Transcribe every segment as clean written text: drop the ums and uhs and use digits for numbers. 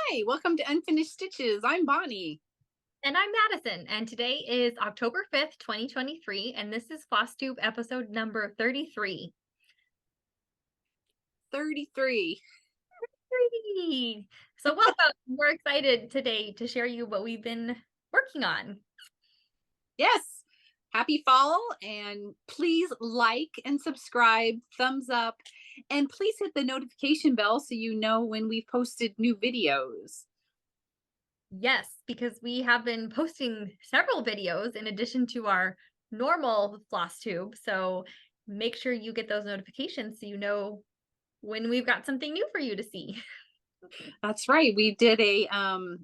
Hi, welcome to Unfinished Stitches. I'm Bonnie. And I'm Madison, and today is October 5th, 2023, and this is Flosstube episode number 33. 33. So welcome. We're excited today to share you what we've been working on. Yes, happy fall, and please like and subscribe, thumbs up, and please hit the notification bell so you know when we've posted new videos. Yes, because we have been posting several videos in addition to our normal Flosstube, so make sure you get those notifications so you know when we've got something new for you to see. That's right. We did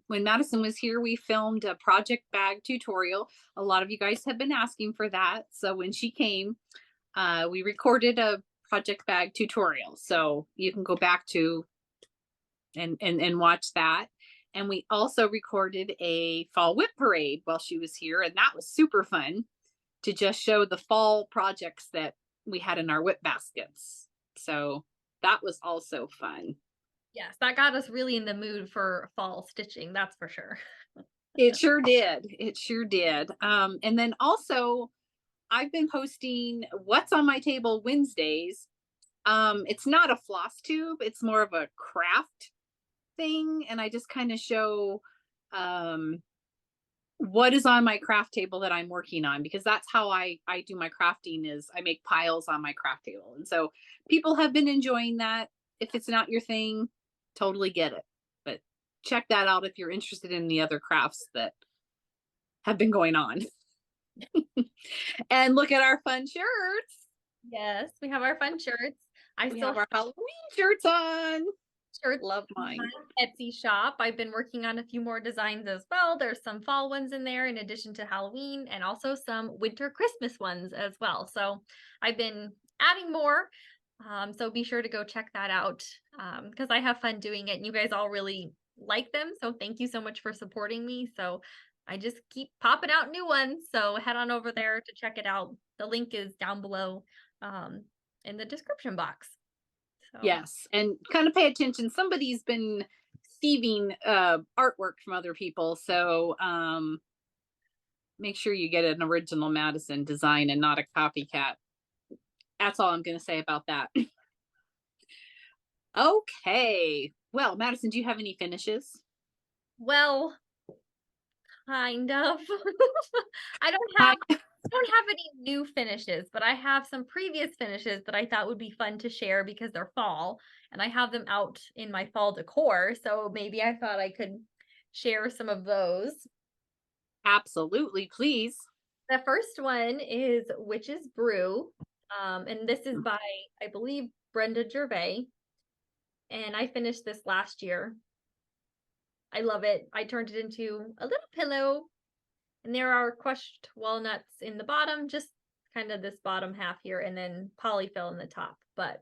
when Madison was here, we filmed a project bag tutorial. A lot of you guys have been asking for that. So when she came, we recorded a project bag tutorial. So you can go back to and watch that. And we also recorded a fall whip parade while she was here, and that was super fun to just show the fall projects that we had in our whip baskets. So that was also fun. Yes, that got us really in the mood for fall stitching, that's for sure. It sure did. It sure did. And then also I've been posting what's on my table Wednesdays. It's not a floss tube, it's more of a craft thing. And I just kind of show um what is on my craft table that I'm working on, because that's how I do my crafting. Is I make piles on my craft table. And so people have been enjoying that. If it's not your thing, totally get it. But check that out if you're interested in the other crafts that have been going on. And look at our fun shirts. Yes, we have our fun shirts. I We still have have our Halloween shirts on. shirts Love in mine. my Etsy shop. I've been working on a few more designs as well. There's some fall ones in there in addition to Halloween, and also some winter Christmas ones as well. So I've been adding more. So be sure to go check that out because I have fun doing it and you guys all really like them. So thank you so much for supporting me. So I just keep popping out new ones. So head on over there to check it out. The link is down below in the description box. So Yes, and kind of pay attention. Somebody's been thieving artwork from other people, so make sure you get an original Madison design and not a copycat. That's all I'm going to say about that. Okay. Well, Madison, do you have any finishes? well, kind of. I don't Hi. have I don't have any new finishes, but I have some previous finishes that I thought would be fun to share because they're fall and I have them out in my fall decor. So maybe I thought I could share some of those. Absolutely, please. The first one is Witch's Brew. And this is by, I believe, Brenda Gervais. And I finished this last year. I love it. I turned it into a little pillow. And there are crushed walnuts in the bottom, just kind of this bottom half here, and then polyfill in the top. But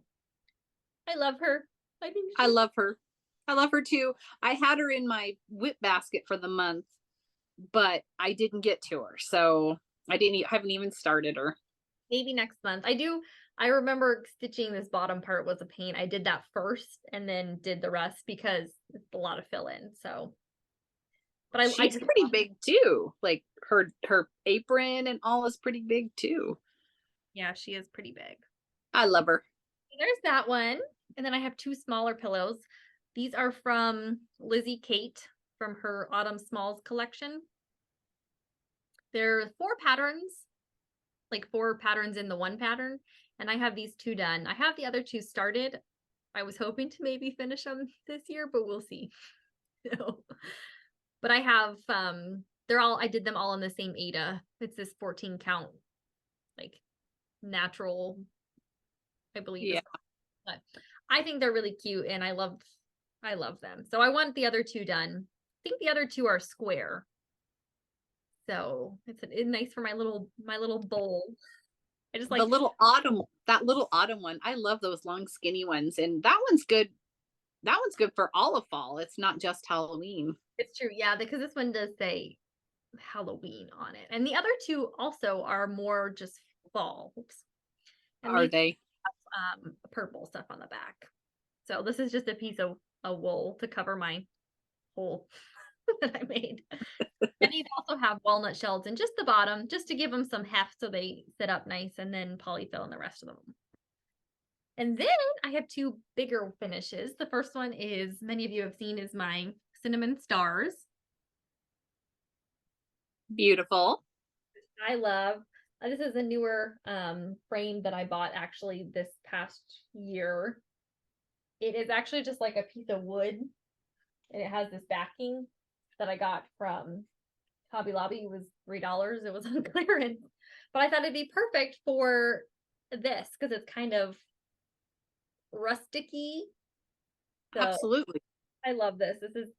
I love her. I think I she's love her. I love her too. I had her in my whip basket for the month, but I didn't get to her. So haven't even started her. maybe next month. I remember stitching this bottom part was a pain. I did that first and then did the rest because it's a lot of fill in. So, but I She's just, pretty big too. Like her apron and all is pretty big too. yeah, she is pretty big. I love her. There's that one. And then I have two smaller pillows. These are from Lizzie Kate from her Autumn Smalls collection. There are four patterns, like four patterns in the one pattern, and I have these two done. I have the other two started. I was hoping to maybe finish them this year, but we'll see. But I have I did them all in the same Ada. It's this 14 count, like natural, I believe Yeah. is, but I think they're really cute and I love them. So I want the other two done. I think the other two are square. So it's nice for my little bowl. I just The like, little autumn, that little autumn one. I love those long skinny ones. And that one's good. That one's good for all of fall. It's not just Halloween. it's true, yeah, because this one does say Halloween on it. And the other two also are more just fall. Oops. And Are these they? have purple stuff on the back. So this is just a piece of wool to cover my Kohl that I made. And these also have walnut shells in just the bottom, just to give them some heft so they sit up nice, and then polyfill in the rest of them. And then I have two bigger finishes. The first one is, many of you have seen, is my cinnamon stars. Beautiful. I love. This is a newer frame that I bought actually this past year. It is actually just like a piece of wood, and it has this backing that I got from Hobby Lobby. It was $3. It was on clearance, but I thought it'd be perfect for this because it's kind of rusticy. So Absolutely. I love this. This is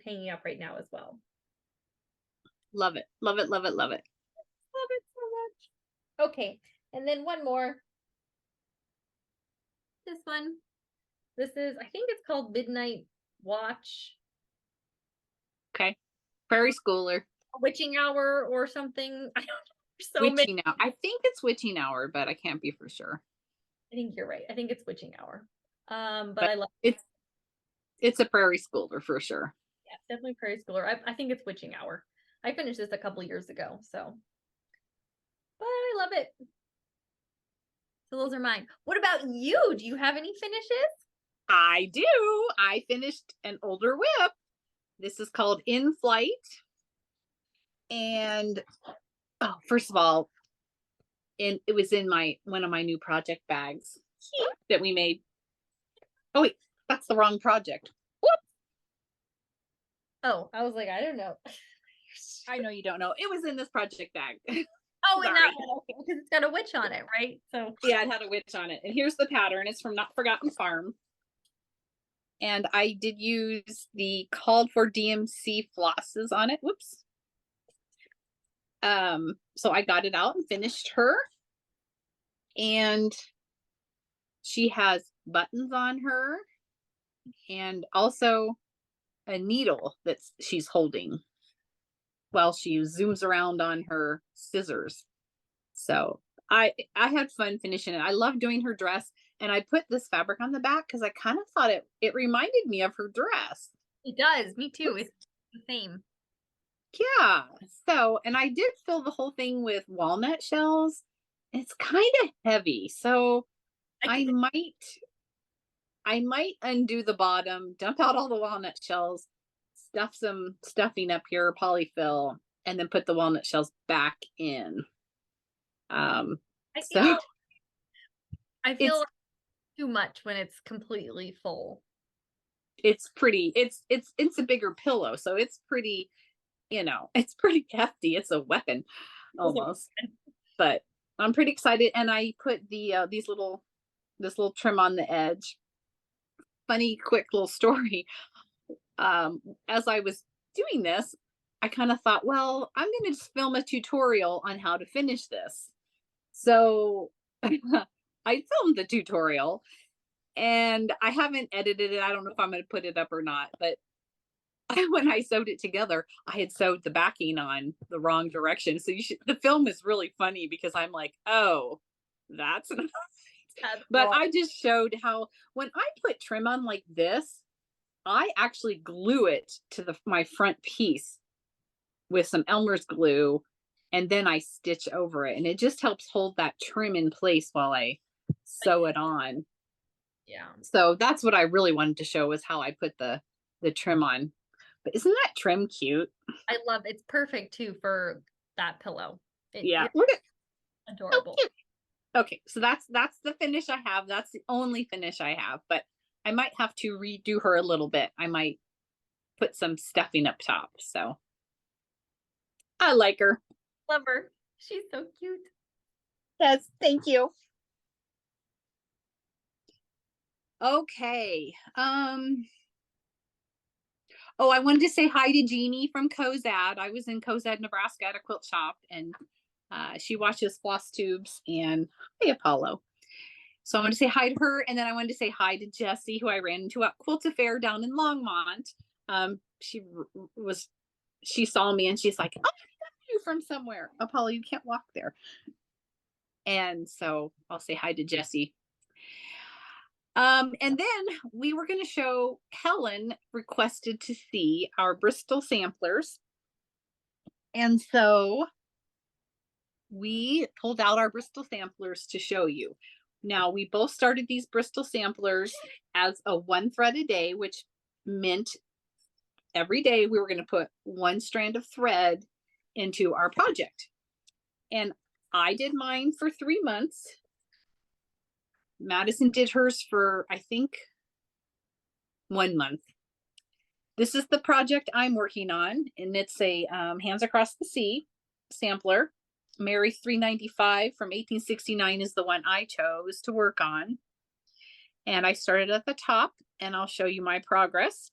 hanging up right now as well. Love it. Love it. Love it. Love it. Love it so much. Okay, and then one more. This one. This is, I think it's called Midnight Watch. Okay. Prairie Schooler. Witching Hour or something. I don't know. So Witching Hour. I think it's Witching Hour, but I can't be for sure. I think you're right. I think it's Witching Hour. But I love it's a Prairie Schooler for sure. Yeah, definitely Prairie Schooler. I think it's Witching Hour. I finished this a couple years ago, so. But I love it. So those are mine. What about you? Do you have any finishes? I do. I finished an older whip. This is called In Flight. And first of all, it was in one of my new project bags that we made. Oh wait, that's the wrong project. Whoop. Oh, I was like, I don't know. I know you don't know. It was in this project bag. Oh, and that one, okay, because it's got a witch on it, right? So yeah, it had a witch on it. And here's the pattern. It's from Not Forgotten Farm. And I did use the called for DMC flosses on it. Whoops. So I got it out and finished her. And she has buttons on her and also a needle that she's holding while she zooms around on her scissors. So I had fun finishing it. I love doing her dress, and I put this fabric on the back because I kind of thought it reminded me of her dress. it does. Me too. It's the same. Yeah. So, and I did fill the whole thing with walnut shells. It's kind of heavy, so I might undo the bottom, dump out all the walnut shells, stuff some stuffing up here, polyfill, and then put the walnut shells back in. I feel like too much when it's completely full. It's pretty. It's a bigger pillow, so it's pretty. It's pretty hefty. It's a weapon, almost. But I'm pretty excited, and I put this little trim on the edge. Funny, quick little story. As I was doing this, I kind of thought, well, I'm going to just film a tutorial on how to finish this. So I filmed the tutorial, and I haven't edited it. I don't know if I'm going to put it up or not, but when I sewed it together, I had sewed the backing on the wrong direction. So the film is really funny because I'm like, oh, that's not. But I just showed how when I put trim on like this, I actually glue it to my front piece with some Elmer's glue, and then I stitch over it, and it just helps hold that trim in place while I sew it on. Yeah. So that's what I really wanted to show, was how I put the trim on. But isn't that trim cute? I love it. It's perfect too for that pillow. Yeah. Adorable. Okay, so that's the finish I have. That's the only finish I have, but I might have to redo her a little bit. I might put some stuffing up top. So I like her. Love her. She's so cute. Yes, thank you. Okay. Oh, I wanted to say hi to Jeannie from Cozad. I was in Cozad, Nebraska at a quilt shop, and she watches Flosstubes, and hi, Apollo. So I wanted to say hi to her, and then I wanted to say hi to Jessie, who I ran into at Quilt Affair down in Longmont. She saw me and she's like, "Oh, I know you from somewhere." Apollo, you can't walk there. And so I'll say hi to Jessie. And then we were going to show, Helen requested to see our Bristol samplers. And so we pulled out our Bristol samplers to show you. Now, we both started these Bristol samplers as a 1 thread a day, which meant every day we were going to put 1 strand of thread into our project. And I did mine for 3 months. Madison did hers for, I think, 1 month. This is the project I'm working on, and it's a Hands Across the Sea sampler. Mary 395 from 1869 is the one I chose to work on. And I started at the top, and I'll show you my progress.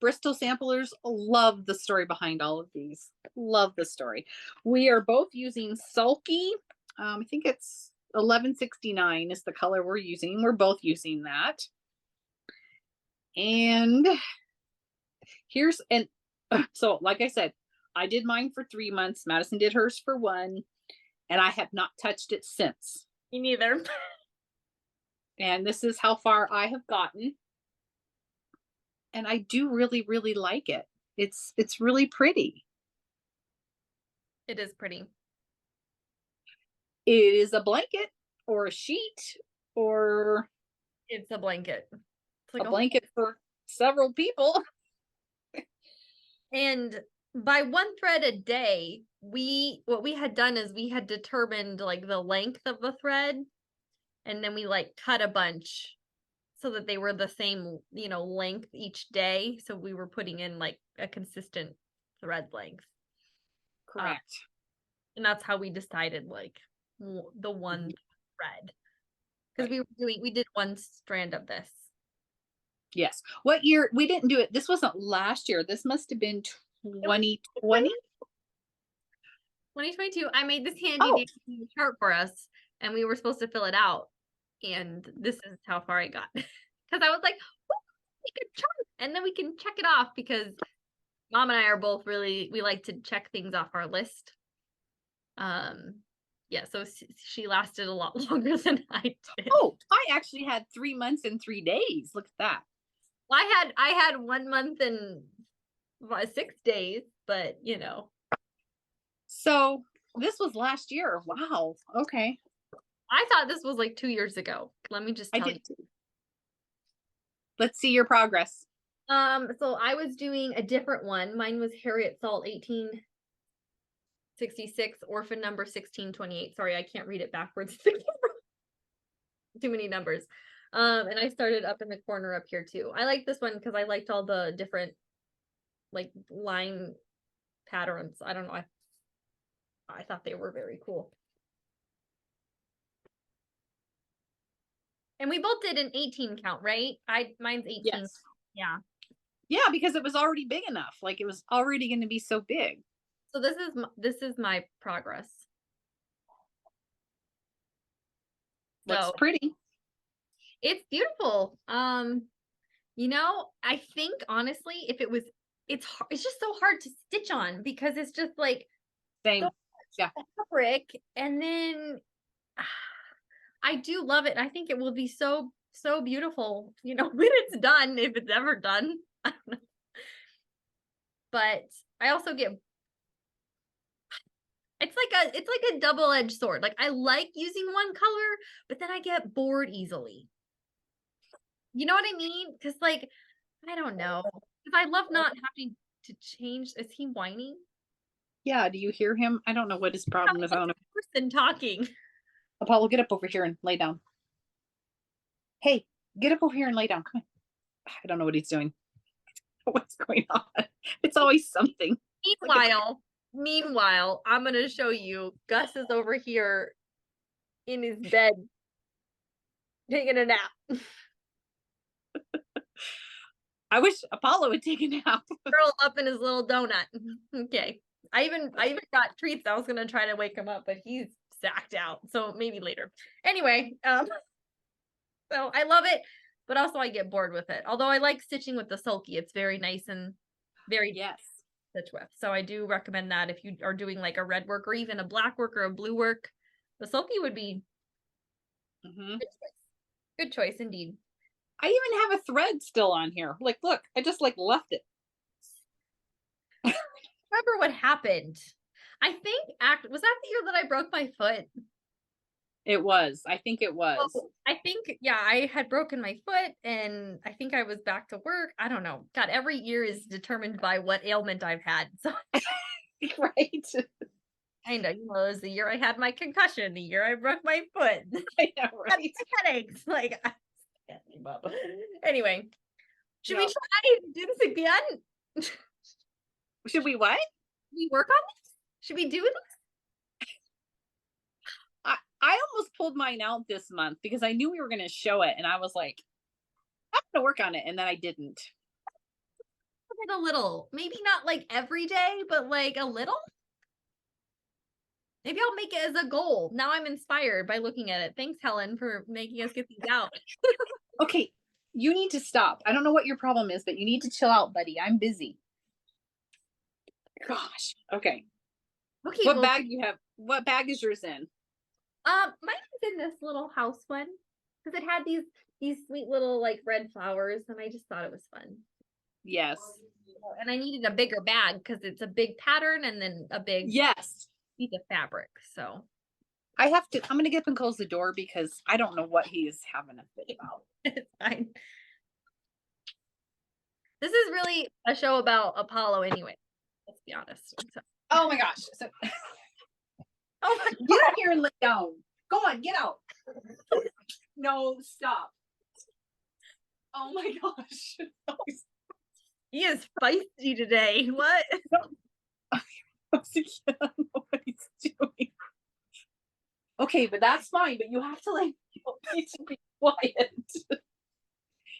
Bristol samplers love the story behind all of these. Love the story. We are both using Sulky. I think it's 1169 is the color we're using. We're both using that. And here's, and so like I said, I did mine for 3 months. Madison did hers for 1, and I have not touched it since. Me neither. And this is how far I have gotten. And I do really, really like it. It's really pretty. It is pretty. It is a blanket or a sheet or It's a blanket. It's like a blanket for several people. And by 1 thread a day, what we had done is we had determined like the length of the thread, and then we like cut a bunch so that they were the same, length each day. So we were putting in like a consistent thread length. Correct. And that's how we decided like the 1 thread. Because we did 1 strand of this. Yes. What year? We didn't do it. This wasn't last year. This must have been 2020. 2022. I made this handy chart for us, and we were supposed to fill it out. And this is how far I got. Because I was like, we could chart, and then we can check it off, because Mom and I are both we like to check things off our list. Yeah, so she lasted a lot longer than I did. Oh, I actually had 3 months and 3 days. Look at that. Well, I had 1 month and 6 days, but So this was last year. Wow. Okay. I thought this was like 2 years ago. Let me just tell you. Let's see your progress. So I was doing a different one. Mine was Harriet Salt 1866, orphan number 1628. Sorry, I can't read it backwards. Too many numbers. And I started up in the corner up here too. I like this one because I liked all the different like line patterns. I don't know. I thought they were very cool. And we both did an 18 count, right? Mine's 18. Yes. Yeah. Yeah, because it was already big enough. Like it was already going to be so big. So this is my progress. Looks pretty. It's beautiful. I think honestly, if it was, it's just so hard to stitch on, because it's just like same. Yeah, fabric, and then I do love it. I think it will be so beautiful, when it's done, if it's ever done. I don't know. But I also get, it's like a double-edged sword. Like I like using one color, but then I get bored easily. You know what I mean? Because like, I don't know. Because I love not having to change. Is he whining? Yeah, do you hear him? I don't know what his problem is. I don't know. Person talking. Apollo, get up over here and lay down. Hey, get up over here and lay down. Come on. I don't know what he's doing. What's going on? It's always something. Meanwhile, I'm going to show you. Gus is over here in his bed taking a nap. I wish Apollo would take a nap. Curled up in his little donut. Okay. I even got treats. I was going to try to wake him up, but he's sacked out. So maybe later. Anyway, so I love it, but also I get bored with it. Although I like stitching with the Sulky. It's very nice and very stitch with. So I do recommend that if you are doing like a red work or even a black work or a blue work. The Sulky would be Good choice indeed. I even have a thread still on here. Like, look, I just like left it. Remember what happened? I think was that the year that I broke my foot? It was. I think it was. Oh, I think, yeah, I had broken my foot and I think I was back to work. I don't know. God, every year is determined by what ailment I've had. So Right. I know, it was the year I had my concussion, the year I broke my foot. I know, right. Headaches. Like, I can't keep up. Anyway, should we Yep. try do this again? Should we what? We work on this? Should we do this? I almost pulled mine out this month because I knew we were going to show it, and I was like, I'm going to work on it, and then I didn't. A little, maybe not like every day, but like a little. Maybe I'll make it as a goal. Now I'm inspired by looking at it. Thanks, Helen, for making us get these out. Okay, you need to stop. I don't know what your problem is, but you need to chill out, buddy. I'm busy. Gosh. Okay. Okay. What bag do you have? What bag is yours in? Mine is in this little house one because it had these sweet little like red flowers, and I just thought it was fun. Yes. And I needed a bigger bag because it's a big pattern and then a big piece of fabric. So I'm gonna get up and close the door because I don't know what he is having a fit about. It's fine. This is really a show about Apollo anyway. Let's be honest. So. Oh my gosh. So oh my get out here and lay down. Go on, get out. No, stop. Oh my gosh. He is feisty today. What? I don't know what he's doing. Okay, but that's fine. But you have to like be quiet.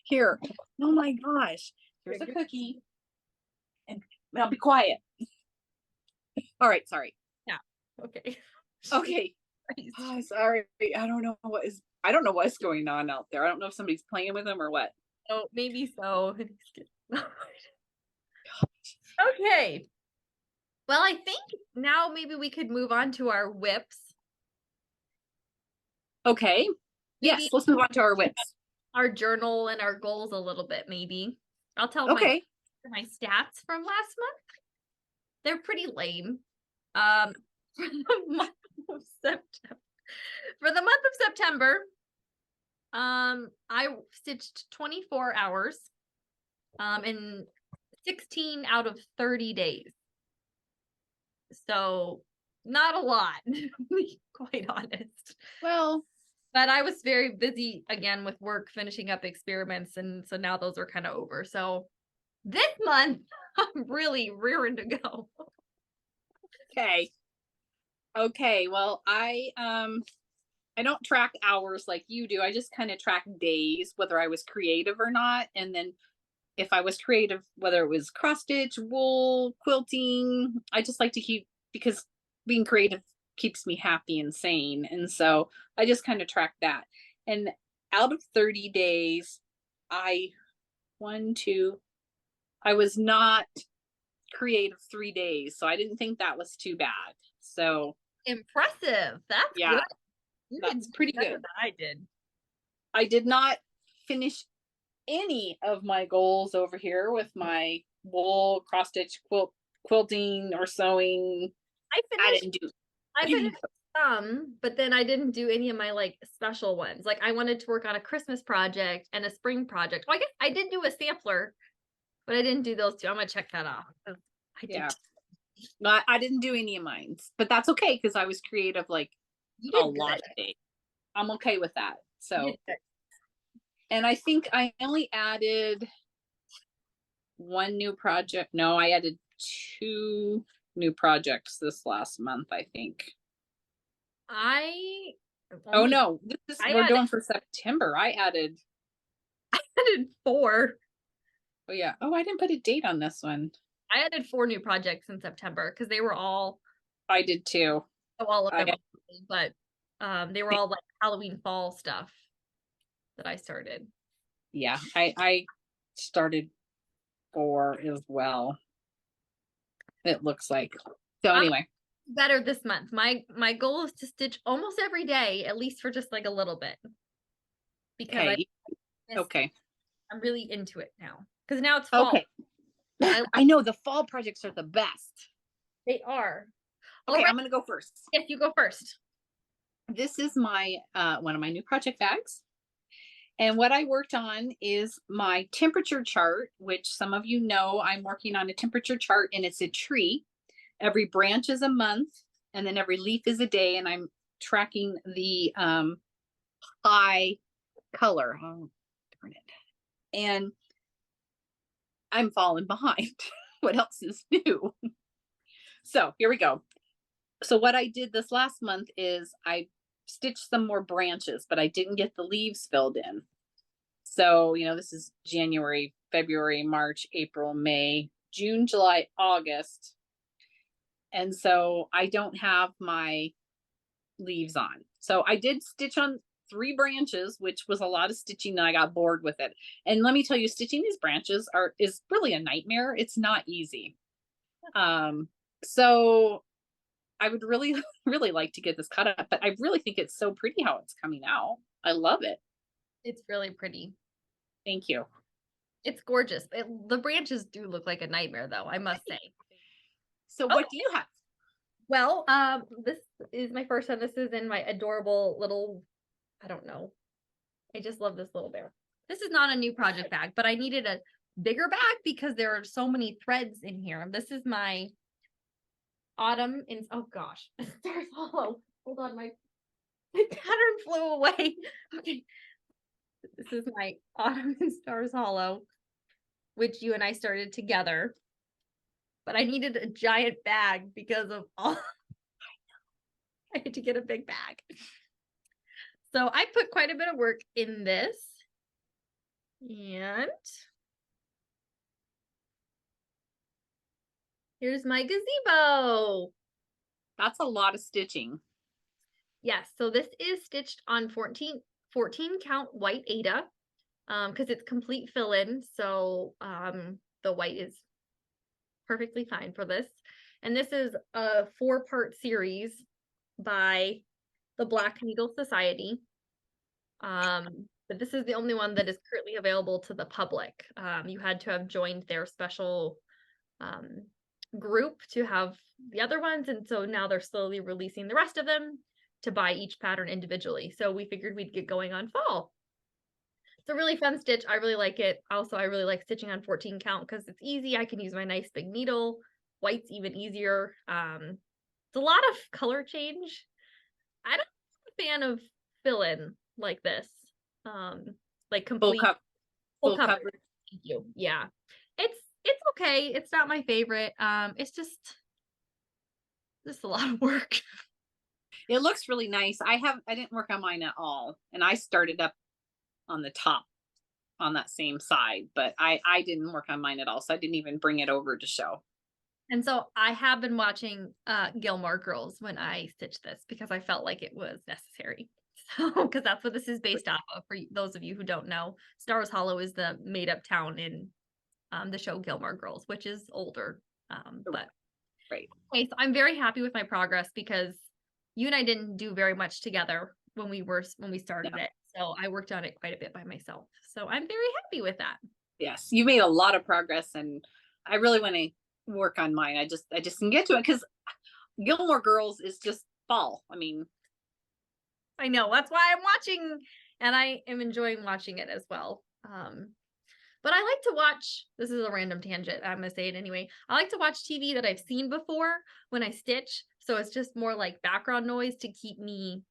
Here. Oh my gosh. Here's a cookie. And now be quiet. All right, sorry. Yeah. Okay. Okay. Oh, sorry. I don't know what's going on out there. I don't know if somebody's playing with him or what. Oh, maybe so. Okay. Well, I think now maybe we could move on to our whips. Okay. Yes, let's move on to our whips. Our journal and our goals a little bit, maybe. I'll tell my stats from last month. They're pretty lame. For the month of September, I stitched 24 hours in 16 out of 30 days. So not a lot, to be quite honest. Well, but I was very busy again with work, finishing up experiments, and so now those are kind of over. So this month, I'm really rearing to go. Okay. Well, I don't track hours like you do. I just kind of track days, whether I was creative or not. And then if I was creative, whether it was cross stitch, wool, quilting, I just like to keep, because being creative keeps me happy and sane. And so I just kind of track that. And out of 30 days, I was not creative 3 days. So I didn't think that was too bad. So impressive. That's good. That's pretty good. Than I did. I did not finish any of my goals over here with my wool, cross stitch, quilting, or sewing. I finished some, but then I didn't do any of my like special ones. Like I wanted to work on a Christmas project and a spring project. Well, I guess I did do a sampler, but I didn't do those two. I'm gonna check that off. I didn't do any of mine, but that's okay because I was creative like a lot of days. I'm okay with that. So, and I think I only added one new project. No, I added 2 new projects this last month, I think. Oh no, we're doing for September. I added 4. Oh yeah. Oh, I didn't put a date on this one. I added 4 new projects in September because they were all. I did too. All of them, but they were all like Halloween fall stuff that I started. Yeah, I started 4 as well. It looks like. So anyway, better this month. My goal is to stitch almost every day, at least for just like a little bit. because Okay. missed, Okay. I'm really into it now because now it's fall. Okay. I know the fall projects are the best. They are. All Okay, right. I'm gonna go first. Yes, you go first. This is my one of my new project bags. And what I worked on is my temperature chart, which some of you know I'm working on a temperature chart, and it's a tree. Every branch is a month, and then every leaf is a day, and I'm tracking the high color. Oh, darn it. And I'm falling behind. What else is new? So here we go. So what I did this last month is I stitched some more branches, but I didn't get the leaves filled in. So, this is January, February, March, April, May, June, July, August. And so I don't have my leaves on. So I did stitch on 3 branches, which was a lot of stitching, and I got bored with it. And let me tell you, stitching these branches is really a nightmare. It's not easy. So I would really, really like to get this cut up, but I really think it's so pretty how it's coming out. I love it. It's really pretty. Thank you. It's gorgeous. The branches do look like a nightmare, though, I must say. So what do you have? Well, this is my first one. This is in my adorable little, I don't know. I just love this little bear. This is not a new project bag, but I needed a bigger bag because there are so many threads in here. This is my autumn in, oh gosh, Stars Hollow. Hold on, my pattern flew away. Okay. This is my autumn in Stars Hollow, which you and I started together. But I needed a giant bag because of all I had to get a big bag. So I put quite a bit of work in this. And here's my gazebo. That's a lot of stitching. Yes, so this is stitched on 14 count white Aida because it's complete fill-in. So the white is perfectly fine for this. And this is a 4-part series by the Black Needle Society. But this is the only one that is currently available to the public. You had to have joined their special group to have the other ones. And so now they're slowly releasing the rest of them to buy each pattern individually. So we figured we'd get going on fall. It's a really fun stitch. I really like it. Also, I really like stitching on 14 count because it's easy. I can use my nice big needle. White's even easier. It's a lot of color change. I don't am a fan of fill-in like this. Like complete full coverage. Thank you. Yeah. It's okay. It's not my favorite. It's just a lot of work. It looks really nice. I didn't work on mine at all. And I started up on the top on that same side, but I didn't work on mine at all. So I didn't even bring it over to show. And so I have been watching Gilmore Girls when I stitched this because I felt like it was necessary. So, because that's what this is based off of. For those of you who don't know, Stars Hollow is the made-up town in the show Gilmore Girls, which is older. But right. Okay, so I'm very happy with my progress because you and I didn't do very much together when we started it. So I worked on it quite a bit by myself. So I'm very happy with that. Yes, you made a lot of progress, and I really want to work on mine. I just can get to it because Gilmore Girls is just fall. I mean, I know that's why I'm watching, and I am enjoying watching it as well. But I like to watch, this is a random tangent, I'm gonna say it anyway. I like to watch TV that I've seen before when I stitch. So it's just more like background noise to keep me,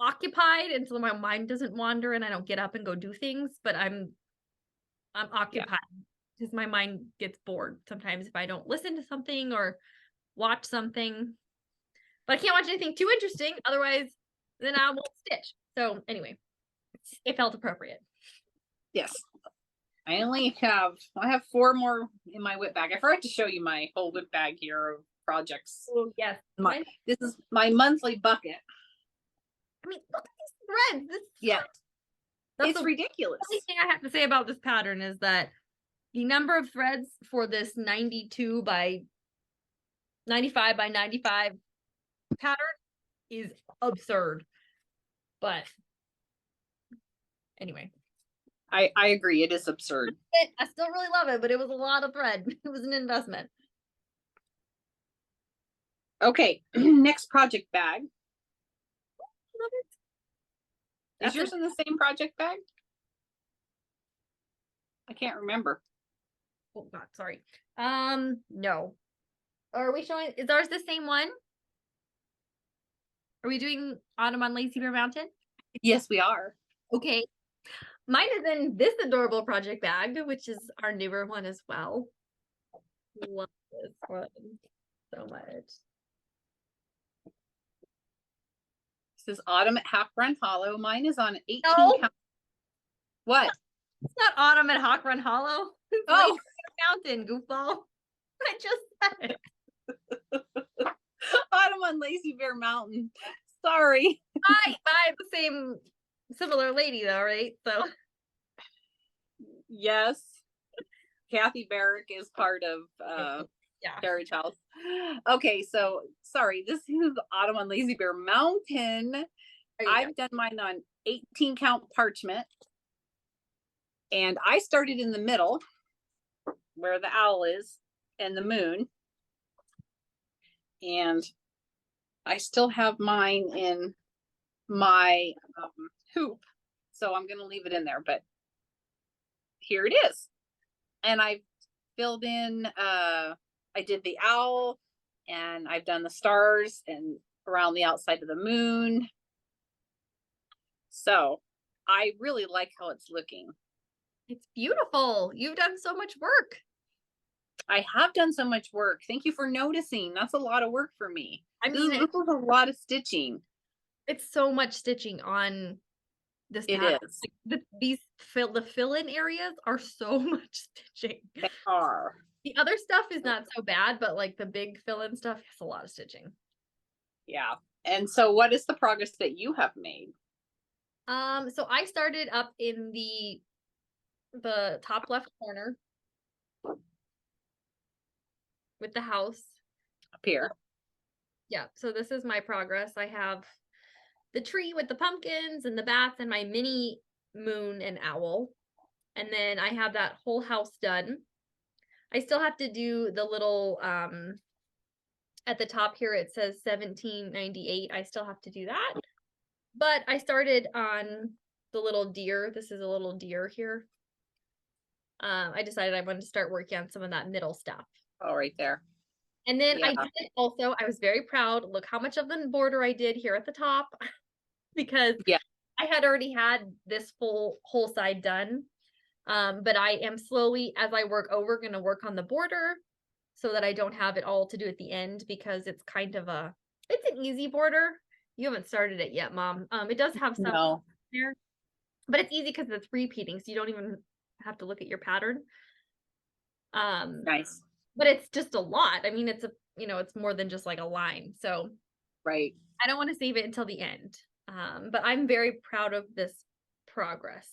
occupied, and so my mind doesn't wander and I don't get up and go do things, but I'm occupied because my mind gets bored sometimes if I don't listen to something or watch something. But I can't watch anything too interesting, otherwise then I won't stitch. So anyway, it felt appropriate. Yes. I have 4 more in my whip bag. I forgot to show you my whole whip bag here of projects. Oh yes. This is my monthly bucket. I mean, look at these threads. It's ridiculous. The only thing I have to say about this pattern is that the number of threads for this 92 by 95 by 95 pattern is absurd. But Anyway. I agree. It is absurd. I still really love it, but it was a lot of thread. It was an investment. Okay, next project bag. Love it. Is yours in the same project bag? I can't remember. Oh God, sorry. No. Are we showing, is ours the same one? Are we doing Autumn on Lazy Bear Mountain? Yes, we are. Okay. Mine is in this adorable project bag, which is our newer one as well. Love this one so much. This is Autumn at Half Run Hollow. Mine is on 18 count. What? It's not Autumn at Hawk Run Hollow. It's Oh, Mountain, goofball. I just said it. Autumn on Lazy Bear Mountain. Sorry. By the same similar lady though, right? So yes. Kathy Barrick is part of Carriage House. Okay, so sorry, this is Autumn on Lazy Bear Mountain. I've done mine on 18 count parchment. And I started in the middle where the owl is and the moon. And I still have mine in my hoop. So I'm going to leave it in there, but here it is. And I've filled in, I did the owl and I've done the stars and around the outside of the moon. So I really like how it's looking. it's beautiful. You've done so much work. I have done so much work. Thank you for noticing. That's a lot of work for me. I mean, this was a lot of stitching. It's so much stitching on this pattern. It is. Like the fill-in areas are so much stitching. They are. The other stuff is not so bad, but like the big fill-in stuff has a lot of stitching. Yeah. And so what is the progress that you have made? So I started up in the top left corner with the house Up here. Yeah, so this is my progress. I have the tree with the pumpkins and the bats and my mini moon and owl. And then I have that whole house done. I still have to do the little at the top here it says 1798. I still have to do that. But I started on the little deer. This is a little deer here. I decided I wanted to start working on some of that middle stuff. Oh, right there. And then I did also, I was very proud. Look how much of the border I did here at the top because I had already had this whole side done. But I am slowly, as I work over, going to work on the border so that I don't have it all to do at the end because it's kind of it's an easy border. You haven't started it yet, Mom. It does have some there, but it's easy because it's repeating, so you don't even have to look at your pattern. Nice. But it's just a lot. I mean, it's it's more than just like a line. So right. I don't want to save it until the end. But I'm very proud of this progress.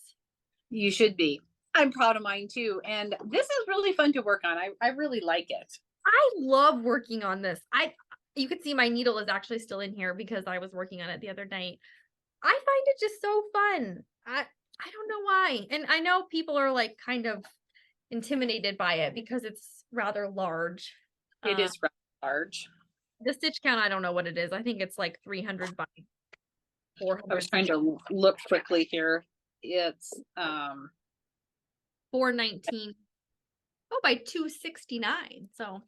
You should be. I'm proud of mine too. And this is really fun to work on. I really like it. I love working on this. You could see my needle is actually still in here because I was working on it the other night. I find it just so fun. I don't know why. And I know people are like kind of intimidated by it because it's rather large. It is rather large. The stitch count, I don't know what it is. I think it's like 300 by 400. I was trying to look quickly here. It's 419. Oh, by 269. So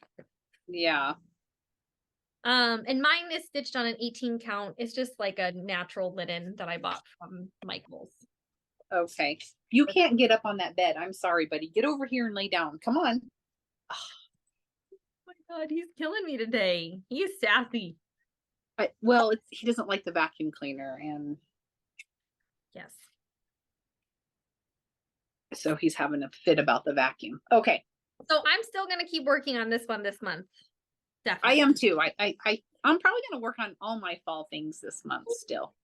yeah. And mine is stitched on an 18 count. It's just like a natural linen that I bought from Michael's. Okay. You can't get up on that bed. I'm sorry, buddy. Get over here and lay down. Come on. Oh my God, he's killing me today. He's sassy. Well, he doesn't like the vacuum cleaner, and yes. So he's having a fit about the vacuum. Okay. So I'm still gonna keep working on this one this month. Definitely. I am too. I'm probably gonna work on all my fall things this month still.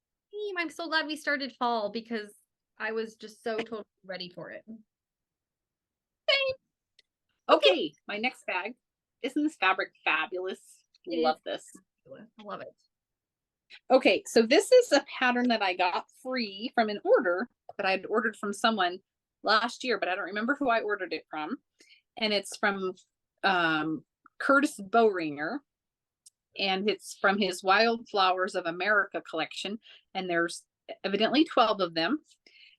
I'm so glad we started fall because I was just so totally ready for it. Okay, my next bag. Isn't this fabric fabulous? Love this. I love it. Okay, so this is a pattern that I got free from an order but I'd ordered from someone last year, but I don't remember who I ordered it from. And it's from Curtis Bowringer, and it's from his Wildflowers of America collection. And there's evidently 12 of them.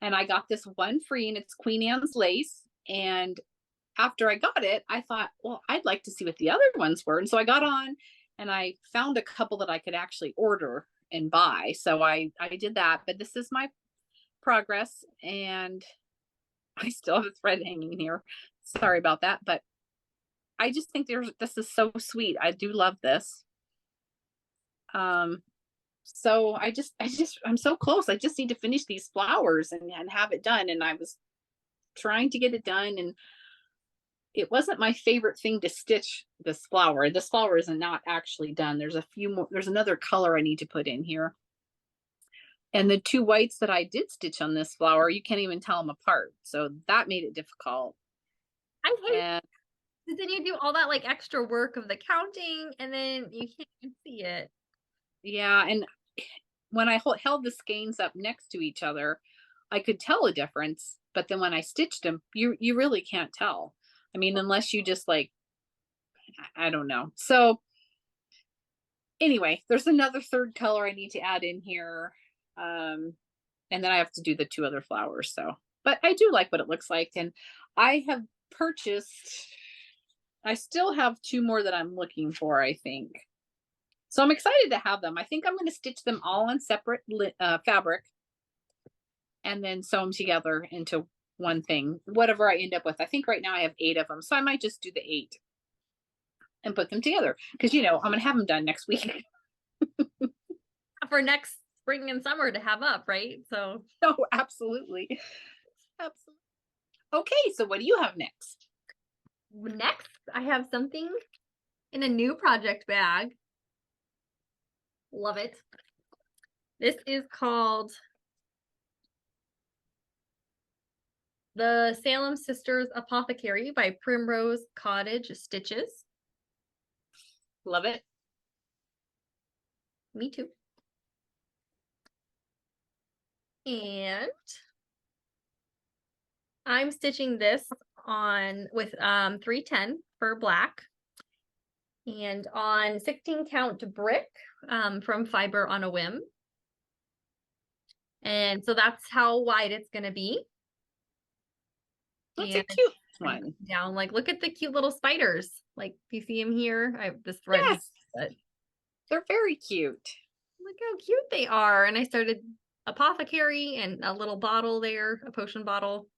And I got this one free, and it's Queen Anne's lace. And after I got it, I thought, well, I'd like to see what the other ones were. And so I got on and I found a couple that I could actually order and buy. So I did that, but this is my progress, and I still have a thread hanging here. Sorry about that, but I just think this is so sweet. I do love this. So I'm so close. I just need to finish these flowers and have it done. And I was trying to get it done, and it wasn't my favorite thing to stitch this flower. This flower is not actually done. There's a few more, there's another color I need to put in here. And the two whites that I did stitch on this flower, you can't even tell them apart. So that made it difficult. I hate And then you do all that like extra work of the counting, and then you can't even see it. yeah, and when I held the skeins up next to each other, I could tell a difference. But then when I stitched them, you really can't tell. I mean, unless you just like, I don't know. So anyway, there's another third color I need to add in here. And then I have to do the two other flowers. So, but I do like what it looks like. And I have purchased, I still have two more that I'm looking for, I think. So I'm excited to have them. I think I'm going to stitch them all on separate fabric and then sew them together into one thing, whatever I end up with. I think right now I have 8 of them. So I might just do the 8 and put them together, because, you know, I'm going to have them done next week. For next spring and summer to have up, right? So Oh, absolutely. Absolutely. Okay, so what do you have next? Next, I have something in a new project bag. Love it. This is called the Salem Sisters Apothecary by Primrose Cottage Stitches. Love it. Me too. And I'm stitching this on with 310 for black and on 16 count brick from Fiber on a Whim. And so that's how wide it's going to be. That's and a cute one. Down, like, look at the cute little spiders. Like, do you see them here? I have this thread. Yes, but they're very cute. look how cute they are. And I started apothecary and a little bottle there, a potion bottle.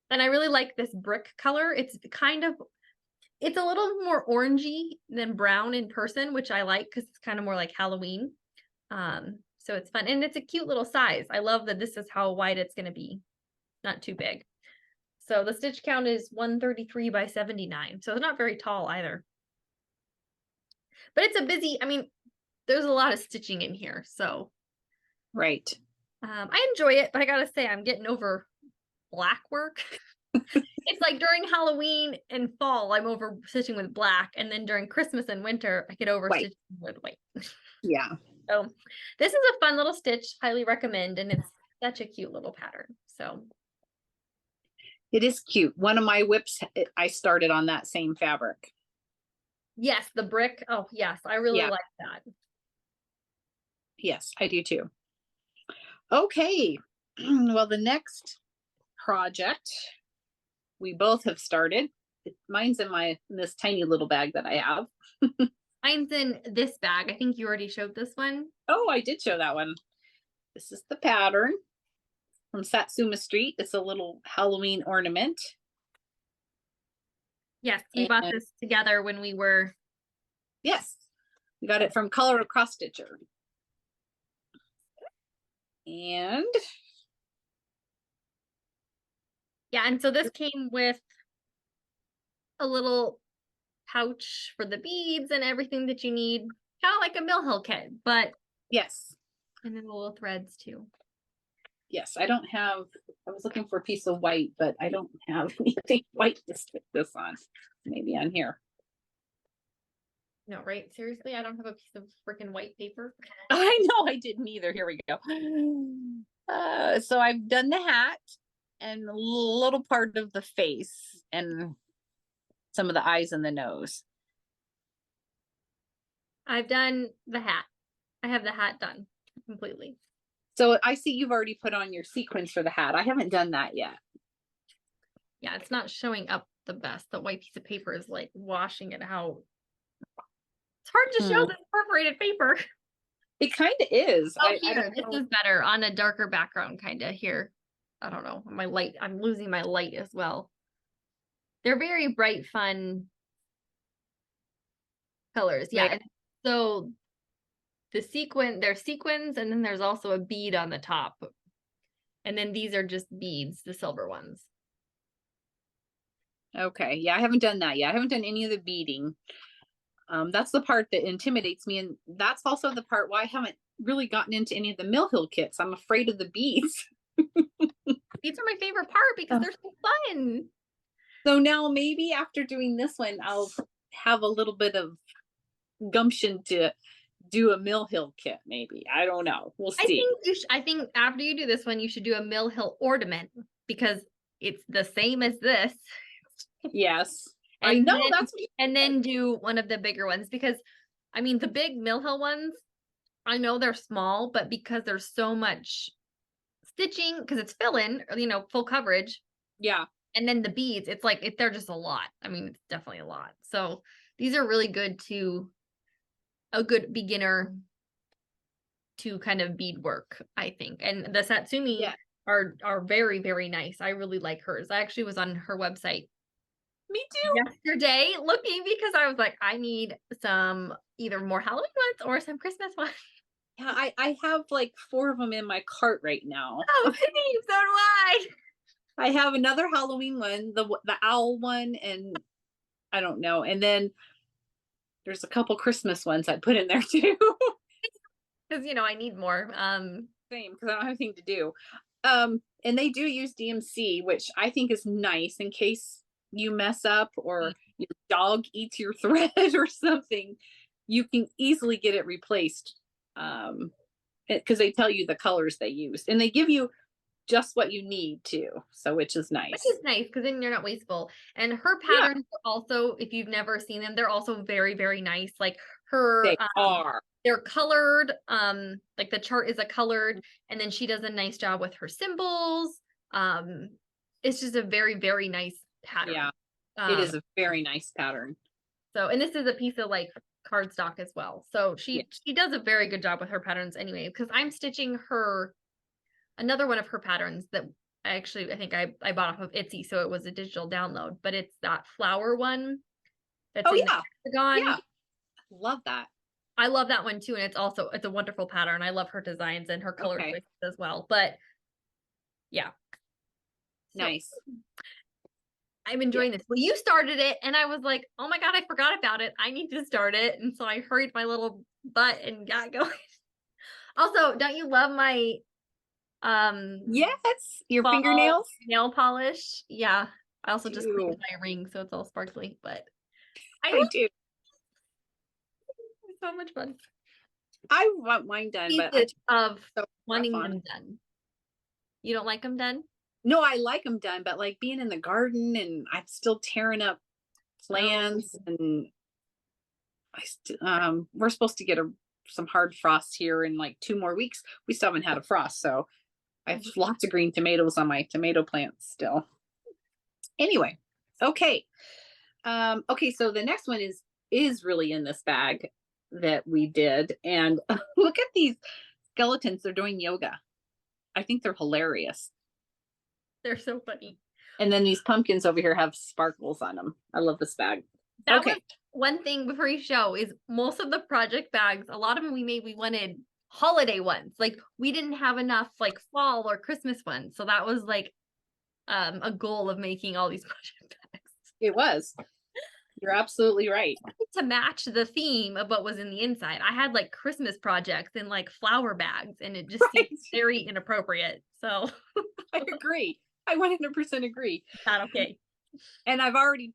And I really like this brick color. It's a little more orangey than brown in person, which I like because it's kind of more like Halloween. So it's fun. And it's a cute little size. I love that this is how wide it's going to be. Not too big. So the stitch count is 133 by 79. So it's not very tall either. But it's a busy, I mean, there's a lot of stitching in here. So right. I enjoy it, but I gotta say I'm getting over black work. It's like during Halloween and fall, I'm over stitching with black. And then during Christmas and winter, I get over stitching with white. Yeah. So this is a fun little stitch. Highly recommend. And it's such a cute little pattern. So it is cute. One of my whips, I started on that same fabric. Yes, the brick. Oh, yes. I really like that. Yes, I do too. Okay. Well, the next project we both have started. Mine's in this tiny little bag that I have. Mine's in this bag. I think you already showed this one. Oh, I did show that one. This is the pattern from Satsuma Street. It's a little Halloween ornament. Yes, we bought this together when we were. Yes, we got it from Color Cross Stitcher. And yeah, and so this came with a little pouch for the beads and everything that you need, kind of like a Mill Hill kit, but yes. And then the little threads too. Yes, I was looking for a piece of white, but I don't have anything white to stick this on. Maybe on here. No, right? Seriously, I don't have a piece of freaking white paper. I know I didn't either. Here we go. So I've done the hat and a little part of the face and some of the eyes and the nose. I've done the hat. I have the hat done completely. So I see you've already put on your sequins for the hat. I haven't done that yet. Yeah, it's not showing up the best. The white piece of paper is like washing it out. It's hard to show this perforated paper. It kind of is. Oh, here, this is better on a darker background, kind of here. I don't know. My light, I'm losing my light as well. They're very bright, fun colors. Yeah. And so the there's sequins, and then there's also a bead on the top. And then these are just beads, the silver ones. Okay. Yeah, I haven't done that yet. I haven't done any of the beading. That's the part that intimidates me. And that's also the part why I haven't really gotten into any of the Mill Hill kits. I'm afraid of the beads. These are my favorite part because they're so fun. So now maybe after doing this one, I'll have a little bit of gumption to do a Mill Hill kit. Maybe, I don't know. We'll see. I think after you do this one, you should do a Mill Hill ornament because it's the same as this. Yes, I know. And then do one of the bigger ones because, I mean, the big Mill Hill ones, I know they're small, but because there's so much stitching, because it's fill-in, you know, full coverage. Yeah. And then the beads, it's like, they're just a lot. I mean, it's definitely a lot. So these are really good a good beginner to kind of bead work, I think. And the Satsumi are very, very nice. I really like hers. I actually was on her website. Me too. Yesterday looking because I was like, I need some either more Halloween ones or some Christmas ones. Yeah, I have like 4 of them in my cart right now. Oh, so do I. I have another Halloween one, the owl one, and I don't know. And then there's a couple Christmas ones I put in there too. Because, you know, I need more. Same, because I don't have anything to do. And they do use DMC, which I think is nice in case you mess up or your dog eats your thread or something. You can easily get it replaced because they tell you the colors they use, and they give you just what you need too, so which is nice. Which is nice because then you're not wasteful. And her patterns are also, if you've never seen them, they're also very, very nice. Like her, they're colored. Like the chart is a colored, and then she does a nice job with her symbols. It's just a very, very nice pattern. Yeah, it is a very nice pattern. So, and this is a piece of like cardstock as well. So she does a very good job with her patterns anyway, because I'm stitching her another one of her patterns that I think I bought off of Etsy, so it was a digital download, but it's that flower one. That's the hexagon. Yeah, love that. I love that one too, and it's a wonderful pattern. I love her designs and her color choices as well. But yeah, nice. I'm enjoying this. Well, you started it, and I was like, oh my god, I forgot about it. I need to start it, and so I hurried my little butt and got going. Also, don't you love my yes, your fingernails, nail polish? Yeah, I also just cleaned my ring, so it's all sparkly. But I do. It's so much fun. I want mine done, but wanting them done. You don't like them done? No, I like them done, but like being in the garden and I'm still tearing up plants, and we're supposed to get some hard frost here in like 2 more weeks. We still haven't had a frost, so I have lots of green tomatoes on my tomato plants still. Anyway, okay. Okay, so the next one is really in this bag that we did, and look at these skeletons. They're doing yoga. I think they're hilarious. They're so funny. And then these pumpkins over here have sparkles on them. I love this bag. That was one thing before you show is most of the project bags, a lot of them we wanted holiday ones. Like we didn't have enough like fall or Christmas ones. So that was like a goal of making all these project bags. It was. You're absolutely right. To match the theme of what was in the inside. I had like Christmas projects in like flower bags, and it just seemed very inappropriate. So I agree. I 100% agree. Not okay. And I've already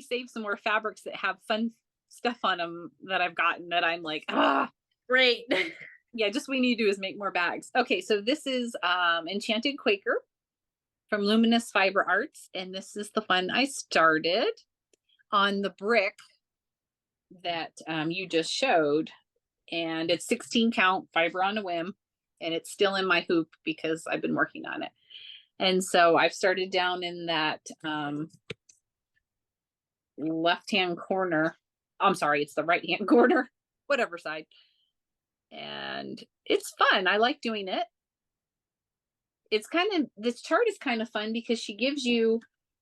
saved some more fabrics that have fun stuff on them that I've gotten that I'm like, great. Yeah, just what we need to do is make more bags. Okay, so this is Enchanted Quaker from Luminous Fiber Arts, and this is the one I started on the brick that you just showed, and it's 16 count fiber on a whim, and it's still in my hoop because I've been working on it. And so I've started down in that left hand corner. I'm sorry, it's the right hand corner, whatever side. And it's fun. I like doing it. It's kind of, this chart is kind of fun because she gives you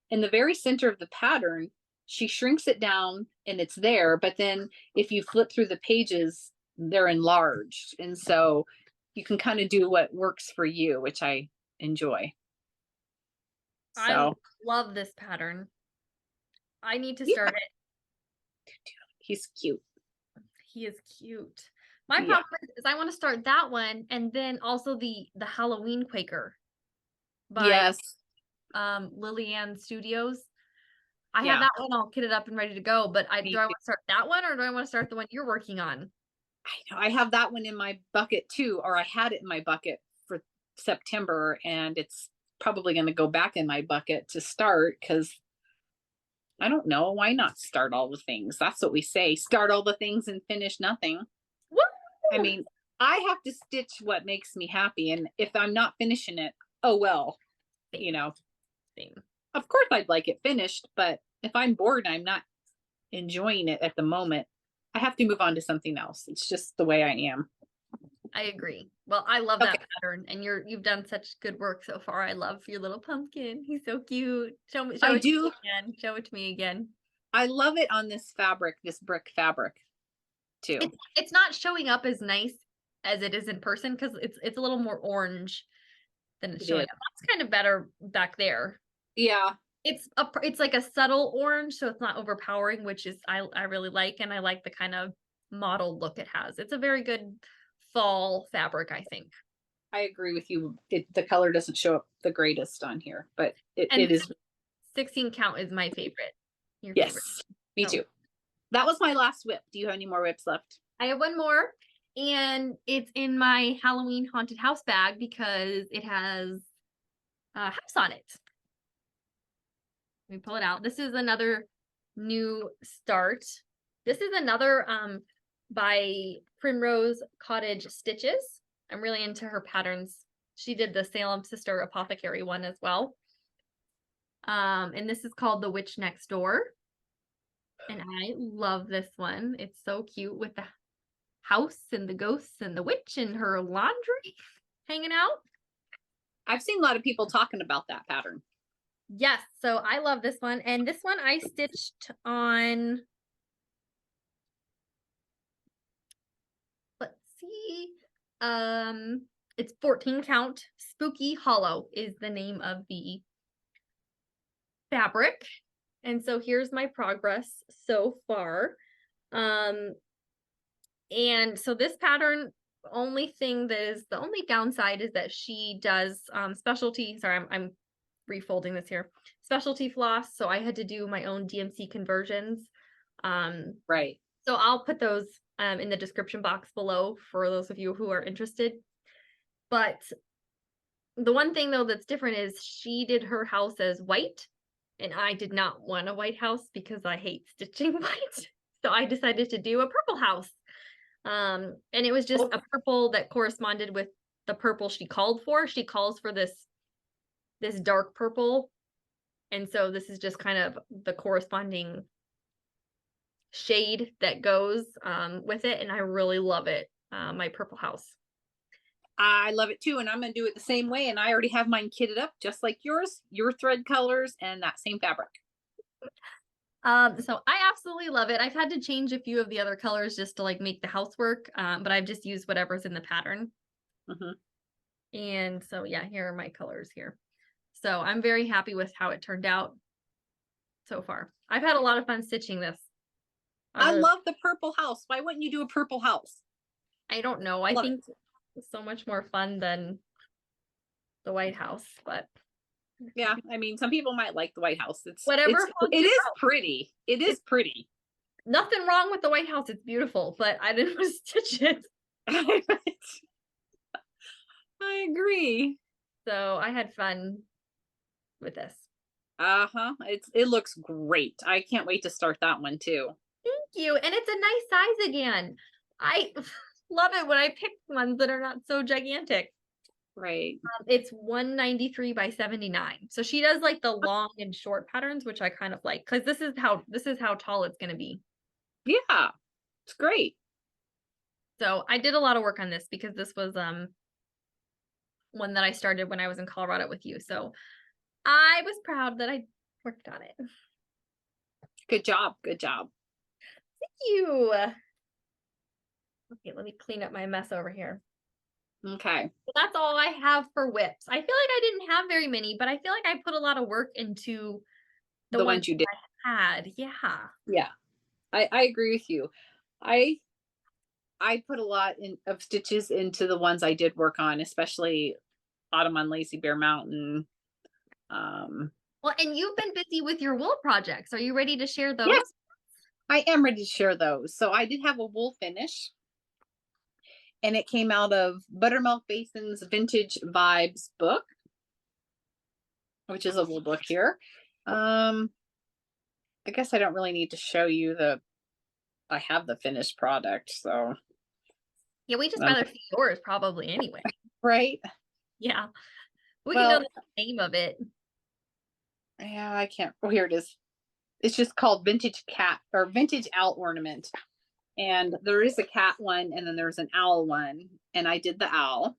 in the very center of the pattern, she shrinks it down and it's there. But then if you flip through the pages, they're enlarged. And so you can kind of do what works for you, which I enjoy. I So love this pattern. I need to start it. he's cute. He is cute. My problem is I want to start that one and then also the Halloween Quaker by Lillian Studios. I have that one all kitted up and ready to go, but do I want to start that one or do I want to start the one you're working on? I know I have that one in my bucket too, or I had it in my bucket for September, and it's probably going to go back in my bucket to start because I don't know, why not start all the things? That's what we say, start all the things and finish nothing. Woo! I mean, I have to stitch what makes me happy, and if I'm not finishing it, oh well, you know. Same. Of course I'd like it finished, but if I'm bored and I'm not enjoying it at the moment, I have to move on to something else. It's just the way I am. I agree. Well, I love that pattern, and you've done such good work so far. I love your little pumpkin. He's so cute. Show it to me again. Show it to me again. I love it on this fabric, this brick fabric too. It's not showing up as nice as it is in person because it's a little more orange than it's showing up. That's kind of better back there. Yeah. It's like a subtle orange, so it's not overpowering, which is I really like, and I like the kind of mottled look it has. It's a very good fall fabric, I think. I agree with you. The color doesn't show up the greatest on here, but it is. 16 count is my favorite. Yes, favorite. Me too. That was my last whip. Do you have any more whips left? I have one more, and it's in my Halloween haunted house bag because it has a house on it. Let me pull it out. This is another new start. This is another by Primrose Cottage Stitches. I'm really into her patterns. She did the Salem Sister Apothecary one as well. And this is called The Witch Next Door. And I love this one. It's so cute with the house and the ghosts and the witch and her laundry hanging out. I've seen a lot of people talking about that pattern. Yes, so I love this one. And this one I stitched on, let's see, it's 14 count. Spooky Hollow is the name of the fabric. And so here's my progress so far. And so this pattern, the only downside is that she does specialty, sorry, I'm refolding this here, specialty floss. So I had to do my own DMC conversions. Right. So I'll put those in the description box below for those of you who are interested. But the one thing though that's different is she did her house as white, and I did not want a white house because I hate stitching white. So I decided to do a purple house. And it was just a purple that corresponded with the purple she called for. She calls for this dark purple. And so this is just kind of the corresponding shade that goes with it. And I really love it. My purple house. I love it too. And I'm going to do it the same way. And I already have mine kitted up just like yours, your thread colors and that same fabric. So I absolutely love it. I've had to change a few of the other colors just to like make the house work. But I've just used whatever's in the pattern. Mm-hmm. And so, yeah, here are my colors here. So I'm very happy with how it turned out so far. I've had a lot of fun stitching this. I love the purple house. Why wouldn't you do a purple house? I don't know. I think it's so much more fun than the White House, but yeah, I mean, some people might like the White House. It's whatever. It is pretty. It is pretty. Nothing wrong with the White House. It's beautiful, but I didn't want to stitch it. I agree. So I had fun with this. Uh-huh. It looks great. I can't wait to start that one too. Thank you. And it's a nice size again. I love it when I pick ones that are not so gigantic. Right. It's 193 by 79. So she does like the long and short patterns, which I kind of like because this is how tall it's gonna be. Yeah. It's great. So I did a lot of work on this because this was one that I started when I was in Colorado with you. So I was proud that I worked on it. Good job. Good job. Thank you. Okay, let me clean up my mess over here. Okay. So that's all I have for whips. I feel like I didn't have very many, but I feel like I put a lot of work into The ones you did. I had. Yeah. Yeah. I agree with you. I put a lot of stitches into the ones I did work on, especially Autumn on Lazy Bear Mountain. Well, and you've been busy with your wool projects. Are you ready to share those? Yes, I am ready to share those. So I did have a wool finish, and it came out of Buttermilk Basin's Vintage Vibes book, which is a wool book here. I guess I don't really need to show you I have the finished product, so. Yeah, we just rather see yours probably anyway. Right? Yeah. We can know the name of it. Yeah, I can't. Oh, here it is. It's just called Vintage Cat or Vintage Owl Ornament. And there is a cat one, and then there's an owl one. And I did the owl.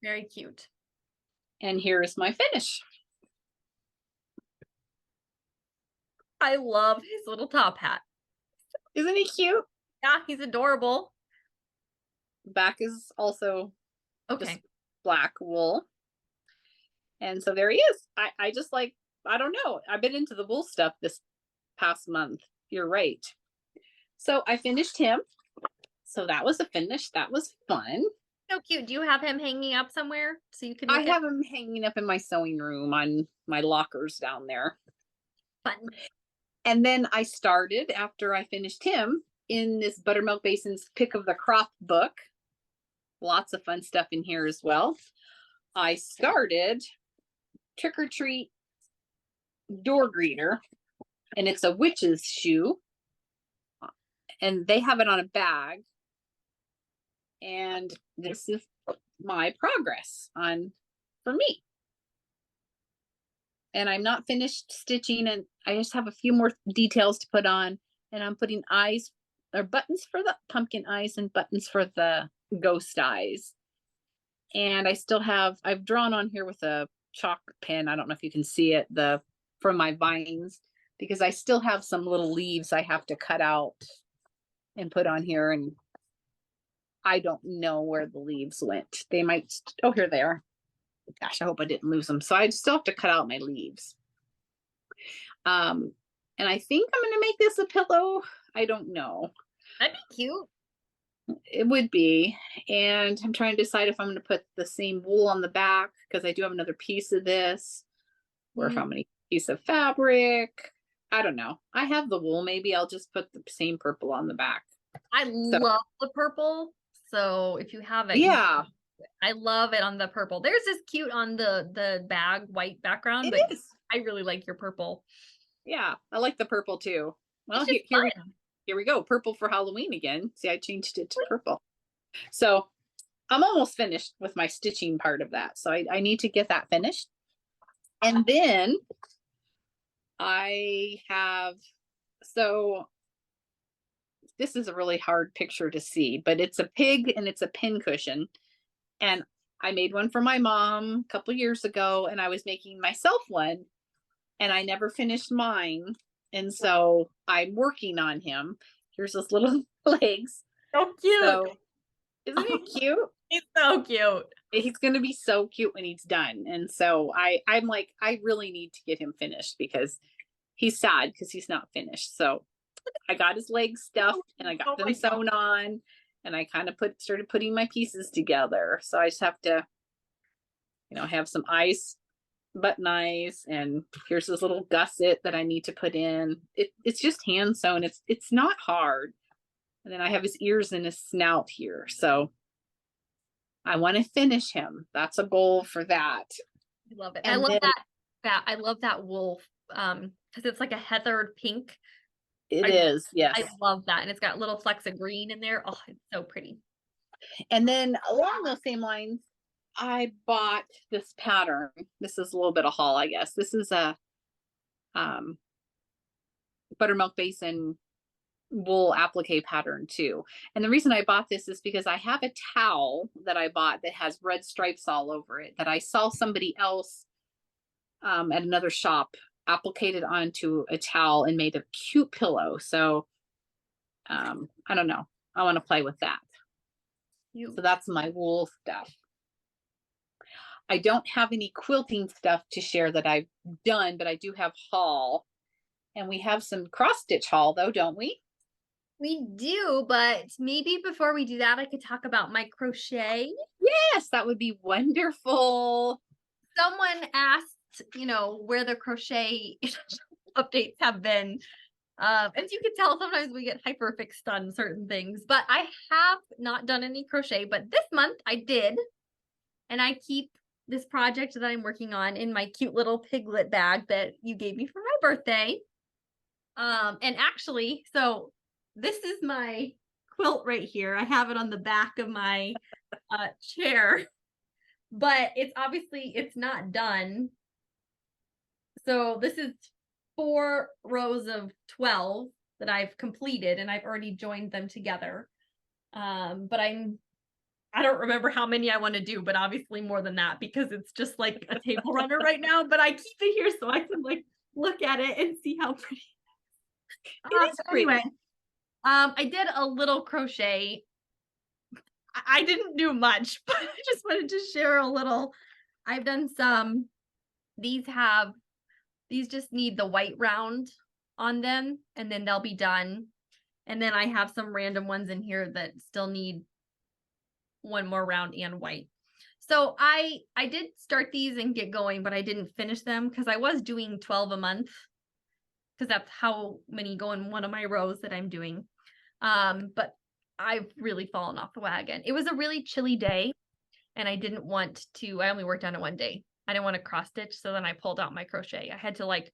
Very cute. And here is my finish. I love his little top hat. Isn't he cute? Yeah, he's adorable. Back is also okay. Just black wool. And so there he is. I just like, I don't know. I've been into the wool stuff this past month. You're right. So I finished him. So that was a finish. That was fun. So cute. Do you have him hanging up somewhere so you can I have him hanging up in my sewing room on my lockers down there. Fun. And then I started, after I finished him, in this Buttermilk Basin's Pick of the Crop book. Lots of fun stuff in here as well. I started Trick or Treat Door Greeter, and it's a witch's shoe. And they have it on a bag. And this is my progress for me. And I'm not finished stitching, and I just have a few more details to put on. And I'm putting eyes or buttons for the pumpkin eyes and buttons for the ghost eyes. And I still I've drawn on here with a chalk pen. I don't know if you can see it, from my vines, because I still have some little leaves I have to cut out and put on here. And I don't know where the leaves went. They might, oh, here they are. Gosh, I hope I didn't lose them. So I still have to cut out my leaves. And I think I'm going to make this a pillow. I don't know. That'd be cute. It would be. And I'm trying to decide if I'm going to put the same wool on the back, because I do have another piece of this, or if I'm going to piece of fabric. I don't know. I have the wool. Maybe I'll just put the same purple on the back. I love the purple. So if you have it, yeah, I love it on the purple. There's this cute on the bag white background, it but is. I really like your purple. Yeah, I like the purple too. Well, here we go. Purple for Halloween again. See, I changed it to purple. So I'm almost finished with my stitching part of that. So I need to get that finished. And then so this is a really hard picture to see, but it's a pig and it's a pin cushion. And I made one for my mom a couple years ago, and I was making myself one, and I never finished mine. And so I'm working on him. Here's his little legs. So cute. So, isn't it cute? He's so cute. He's going to be so cute when he's done. And so I'm like, I really need to get him finished, because he's sad because he's not finished. So I got his legs stuffed and I got them sewn on, and I kind of started putting my pieces together. So I just have to, have some button eyes, and here's this little gusset that I need to put in. It's just hand sewn. It's not hard. And then I have his ears and his snout here. So I want to finish him. That's a goal for that. I love it. I And love then that. I love that wool because it's like a heathered pink. it I is, yes. I love that. And it's got little flecks of green in there. Oh, it's so pretty. And then along those same lines, I bought this pattern. This is a little bit of haul, I guess. This is a um, buttermilk basin wool applique pattern too. And the reason I bought this is because I have a towel that I bought that has red stripes all over it that I saw somebody else at another shop appliqued it onto a towel and made a cute pillow. So I don't know. I want to play with that. So that's my wool stuff. I don't have any quilting stuff to share that I've done, but I do have haul. And we have some cross stitch haul though, don't we? We do, but maybe before we do that, I could talk about my crochet. Yes, that would be wonderful. Someone asked, where the crochet updates have been. As you can tell, sometimes we get hyper fixed on certain things, but I have not done any crochet, but this month I did. And I keep this project that I'm working on in my cute little piglet bag that you gave me for my birthday. And actually, so this is my quilt right here. I have it on the back of my chair, but it's not done. So this is 4 rows of 12 that I've completed, and I've already joined them together. But I don't remember how many I want to do, but obviously more than that because it's just like a table runner right now. But I keep it here so I can like look at it and see how pretty it is. Anyway, I did a little crochet. I didn't do much, but I just wanted to share a little. I've done some. These just need the white round on them, and then they'll be done. And then I have some random ones in here that still need one more round and white. So I did start these and get going, but I didn't finish them because I was doing 12 a month because that's how many go in one of my rows that I'm doing. But I've really fallen off the wagon. It was a really chilly day and I didn't want to, I only worked on it one day. I didn't want to cross stitch. So then I pulled out my crochet. I had to like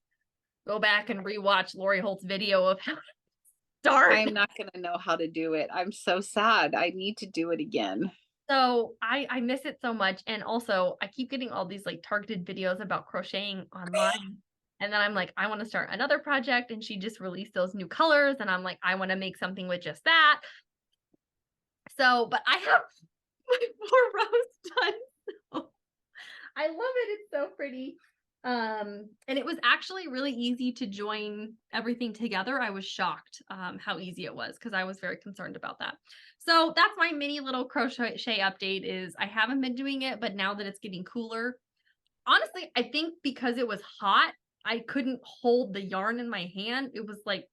go back and rewatch Lori Holt's video of how to start. I'm not going to know how to do it. I'm so sad. I need to do it again. So I miss it so much. And also I keep getting all these like targeted videos about crocheting online. And then I'm like, I want to start another project. And she just released those new colors. And I'm like, I want to make something with just that. So, but I have my 4 rows done. So I love it. It's so pretty. And it was actually really easy to join everything together. I was shocked how easy it was because I was very concerned about that. So that's my mini little crochet update is I haven't been doing it, but now that it's getting cooler, honestly, I think because it was hot, I couldn't hold the yarn in my hand. It was like,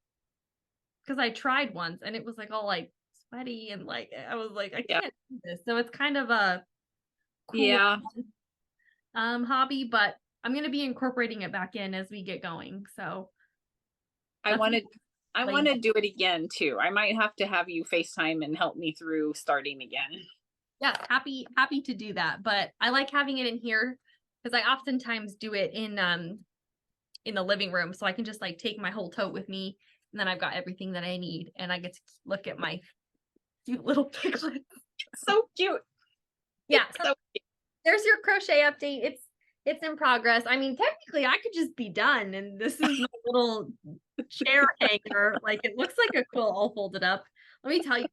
because I tried once and it was like all like sweaty and like, I was like, I can't do this. So it's kind of a cool hobby, but I'm going to be incorporating it back in as we get going. So I want to do it again too. I might have to have you FaceTime and help me through starting again. Yeah, happy to do that. But I like having it in here because I oftentimes do it in the living room. So I can just like take my whole tote with me and then I've got everything that I need and I get to look at my cute little piglets. So cute. Yeah. So there's your crochet update. It's in progress. I mean, technically I could just be done. And this is my little chair hanger. Like it looks like a quilt all folded up. Let me tell you,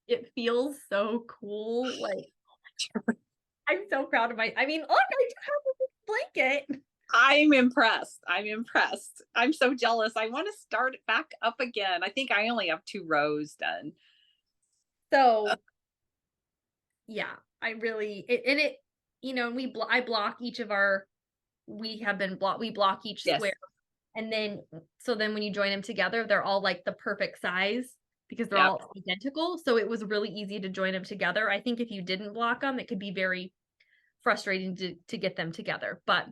it feels so cool. Like I'm so proud of I mean, look, I do have a blanket. I'm impressed. I'm so jealous. I want to start it back up again. I think I only have 2 rows done. So yeah, I really, I block each of our, we block each square. And then, so then when you join them together, they're all like the perfect size because they're all identical. So it was really easy to join them together. I think if you didn't block them, it could be very frustrating to get them together, but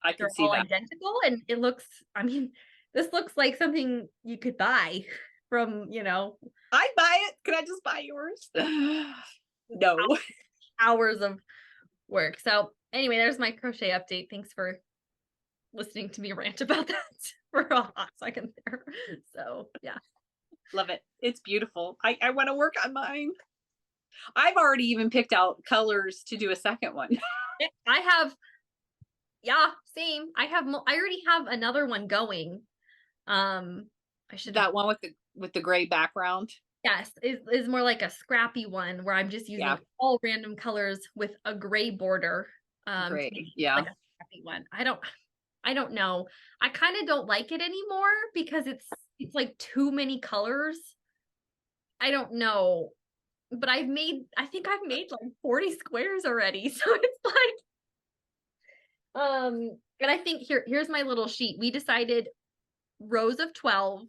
I can see all that. identical. And it looks, I mean, this looks like something you could buy from, I'd buy it. Could I just buy yours? No. hours of work. So anyway, there's my crochet update. Thanks for listening to me rant about that for a hot second there. So yeah. Love it. It's beautiful. I want to work on mine. I've already even picked out colors to do a second one. I have, yeah, same. I already have another one going. I should That one with the gray background. yes, is more like a scrappy one where I'm just using all random colors with a gray border. Gray, To make yeah. like a scrappy one. I don't know. I kind of don't like it anymore because it's like too many colors. I don't know. But I think I've made like 40 squares already. So it's like and I think here's my little sheet. We decided rows of 12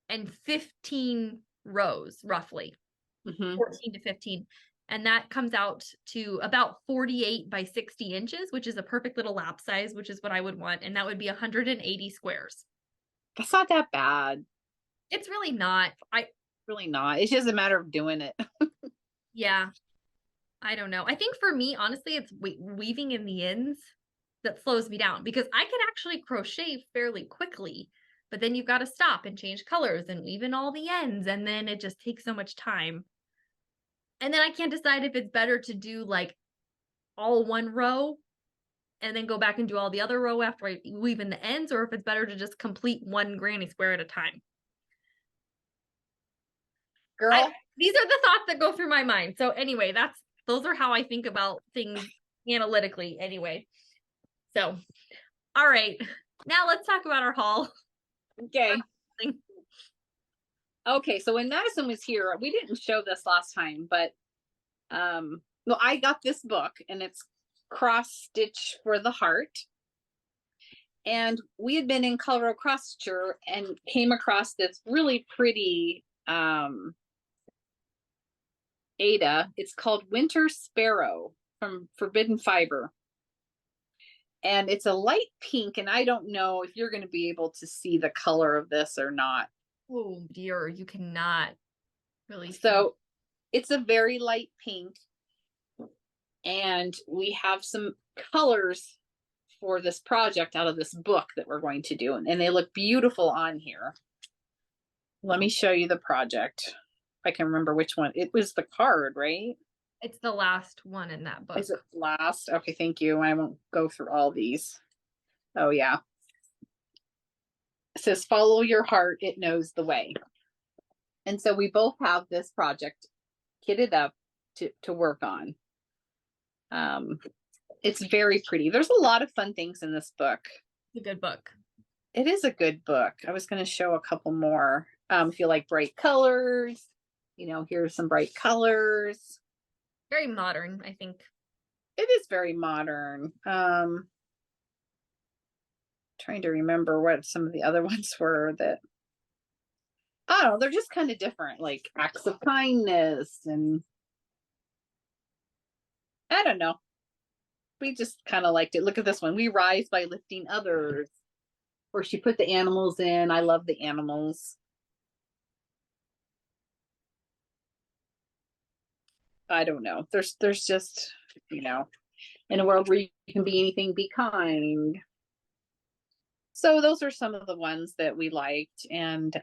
and 15 rows roughly. 14 to 15. And that comes out to about 48 by 60 inches, which is a perfect little lap size, which is what I would want. And that would be 180 squares. That's not that bad. It's really not. Really not. It's just a matter of doing it. Yeah. I don't know. I think for me, honestly, it's weaving in the ends that slows me down because I can actually crochet fairly quickly, but then you've got to stop and change colors and weave in all the ends. And then it just takes so much time. And then I can't decide if it's better to do like all one row and then go back and do all the other row after I weave in the ends, or if it's better to just complete one granny square at a time. Girl, these are the thoughts that go through my mind. So anyway, those are how I think about things analytically anyway. So, all right. Now let's talk about our haul. Okay. Okay, so when Madison was here, we didn't show this last time, but well, I got this book and it's Cross Stitch for the Heart. And we had been in Colorado Cross Stitcher and came across this really pretty Ada. It's called Winter Sparrow from Forbidden Fiber. And it's a light pink, and I don't know if you're going to be able to see the color of this or not. Oh dear, you cannot really see. So it's a very light pink, and we have some colors for this project out of this book that we're going to do, and they look beautiful on here. Let me show you the project. If I can remember which one. It was the card, right? It's the last one in that book. Is it last? Okay, thank you. I won't go through all these. Oh yeah. It says, follow your heart, it knows the way. And so we both have this project kitted up to work on. It's very pretty. There's a lot of fun things in this book. It's a good book. It is a good book. I was going to show a couple more. If you like bright colors, here's some bright colors. Very modern, I think. It is very modern. Trying to remember what some of the other ones were that, I don't know, they're just kind of different, like acts of kindness, and I don't know. We just kind of liked it. Look at this one. We rise by lifting others. Or she put the animals in. I love the animals. I don't know. There's just, in a world where you can be anything, be kind. So those are some of the ones that we liked. And,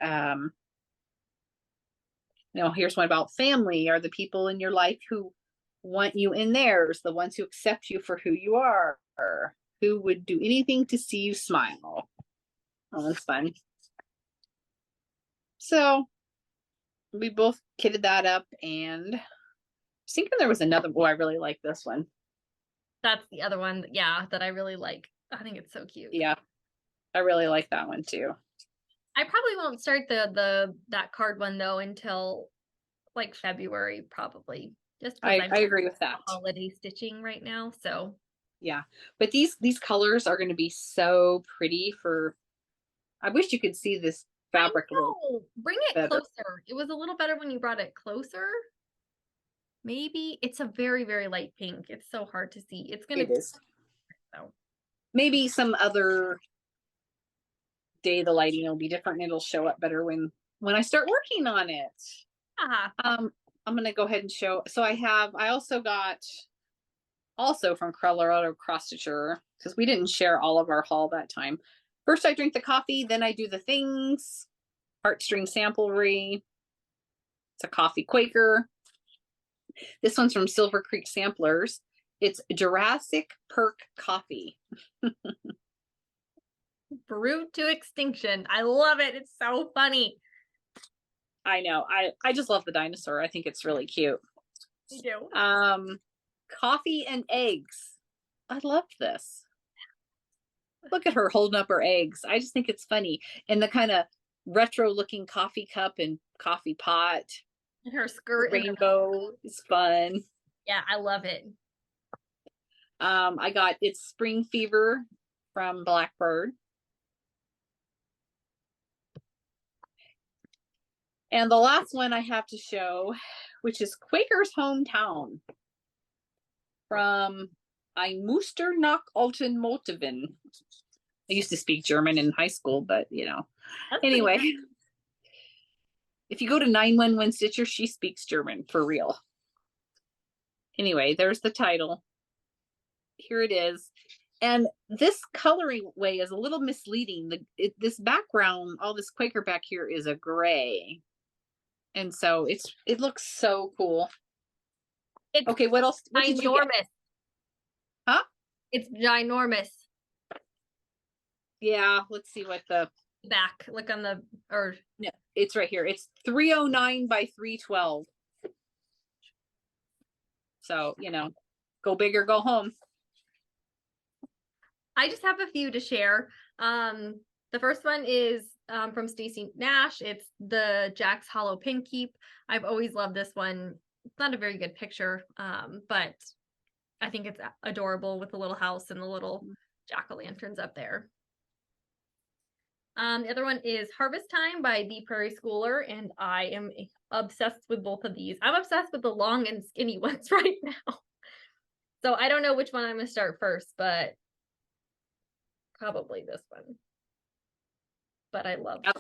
here's one about family. Are the people in your life who want you in theirs, the ones who accept you for who you are, who would do anything to see you smile. Oh, that's fun. So we both kitted that up, and I was thinking there was another. Oh, I really like this one. That's the other one, yeah, that I really like. I think it's so cute. Yeah, I really like that one too. I probably won't start that card one though until like February, probably. Just I agree with that. Holiday stitching right now, so yeah. But these colors are going to be so pretty for. I wish you could see this fabric. Bring it better. Closer. It was a little better when you brought it closer. Maybe it's a very, very light pink. It's so hard to see. It's gonna. It is. So maybe some other day the lighting will be different and it'll show up better when I start working on it. Uh-huh. I'm gonna go ahead and show. So I also got from Colorado Cross Stitcher, because we didn't share all of our haul that time. First I drink the coffee, then I do the things. Heartstring samplery. It's a coffee Quaker. This one's from Silver Creek Samplers. It's Jurassic Perk coffee. Brewed to extinction. I love it. It's so funny. I know. I just love the dinosaur. I think it's really cute. Me too. Coffee and eggs. I love this. Look at her holding up her eggs. I just think it's funny. And the kind of retro looking coffee cup and coffee pot. And her skirt. Rainbow is fun. Yeah, I love it. I got It's Spring Fever from Blackbird. And the last one I have to show, which is Quaker's Hometown from I Muster nach Alten Motiven. I used to speak German in high school, but you know. That's anyway, if you go to 911 Stitcher, she speaks German for real. Anyway, there's the title. Here it is. And this coloring way is a little misleading. This background, all this Quaker back here is a gray. And so it looks so cool. It's okay, what else? What did you get? Huh? It's ginormous. Yeah, let's see what the back. Look on the or no, it's right here. It's 309 by 312. So, you know, go big or go home. I just have a few to share. The first one is from Stacy Nash. It's the Jack's Hollow Pin Keep. I've always loved this one. It's not a very good picture, but I think it's adorable with the little house and the little jack-o'-lanterns up there. The other one is Harvest Time by the Prairie Schooler, and I am obsessed with both of these. I'm obsessed with the long and skinny ones right now. So I don't know which one I'm going to start first, but probably this one. But I love it.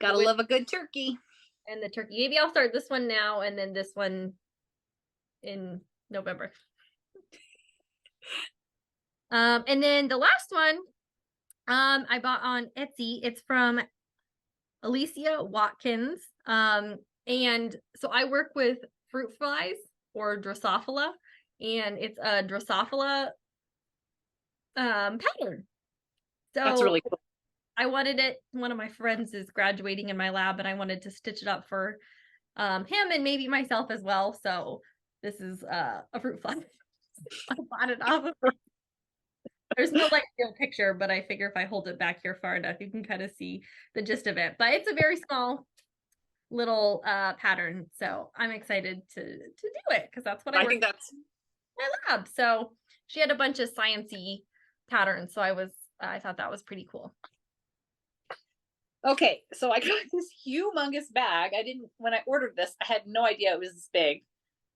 Gotta love a good turkey. And the turkey. Maybe I'll start this one now and then this one in November. And then the last one I bought on Etsy. It's from Alicia Watkins. And so I work with fruit flies or Drosophila, and it's a Drosophila pattern. So that's really cool. I wanted it. One of my friends is graduating in my lab, and I wanted to stitch it up for him and maybe myself as well. So this is a fruit fly. I bought it off of her. There's no like real picture, but I figure if I hold it back here far enough, you can kind of see the gist of it. But it's a very small little pattern, so I'm excited to do it because that's what I think that's my lab. So she had a bunch of sciencey patterns, so I thought that was pretty cool. Okay, so I got this humongous bag. When I ordered this, I had no idea it was this big.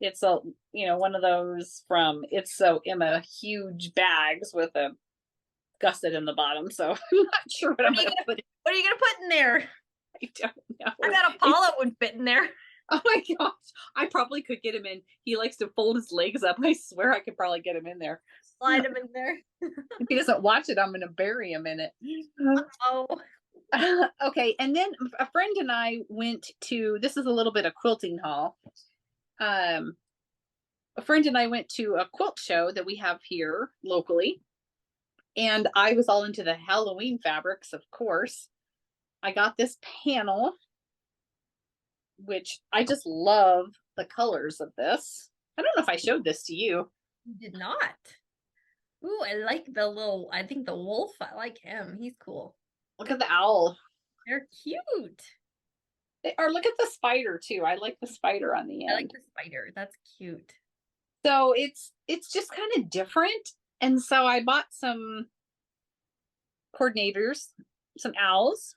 It's a, one of those from It's So Emma huge bags with a gusset in the bottom. So I'm not sure what I'm going to put in. What are you going to put in there? I don't know. I bet Apollo would fit in there. Oh my gosh. I probably could get him in. He likes to fold his legs up. I swear I could probably get him in there. Slide him in there. If he doesn't watch it, I'm going to bury him in it. Oh. Okay, and then a friend and I went to, this is a little bit of quilting haul. A friend and I went to a quilt show that we have here locally, and I was all into the Halloween fabrics, of course. I got this panel, which I just love the colors of this. I don't know if I showed this to you. You did not. Ooh, I like I think the wolf, I like him. He's cool. Look at the owl. They're cute. Or look at the spider too. I like the spider on the end. I like the spider. That's cute. So it's just kind of different. And so I bought some coordinators, some owls.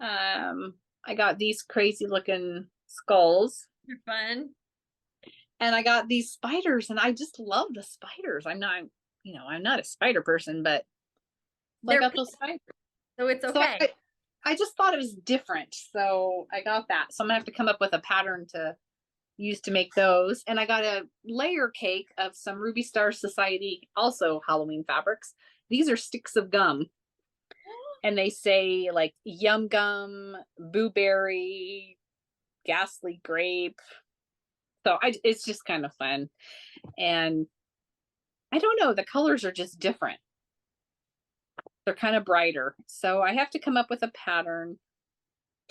I got these crazy looking skulls. They're fun. And I got these spiders, and I just love the spiders. I'm not a spider person, but I got those spiders. So it's okay. I just thought it was different. So I got that. So I'm gonna have to come up with a pattern to use to make those. And I got a layer cake of some Ruby Star Society, also Halloween fabrics. These are sticks of gum. And they say like yum gum, blueberry, ghastly grape. So it's just kind of fun. And I don't know, the colors are just different. They're kind of brighter. So I have to come up with a pattern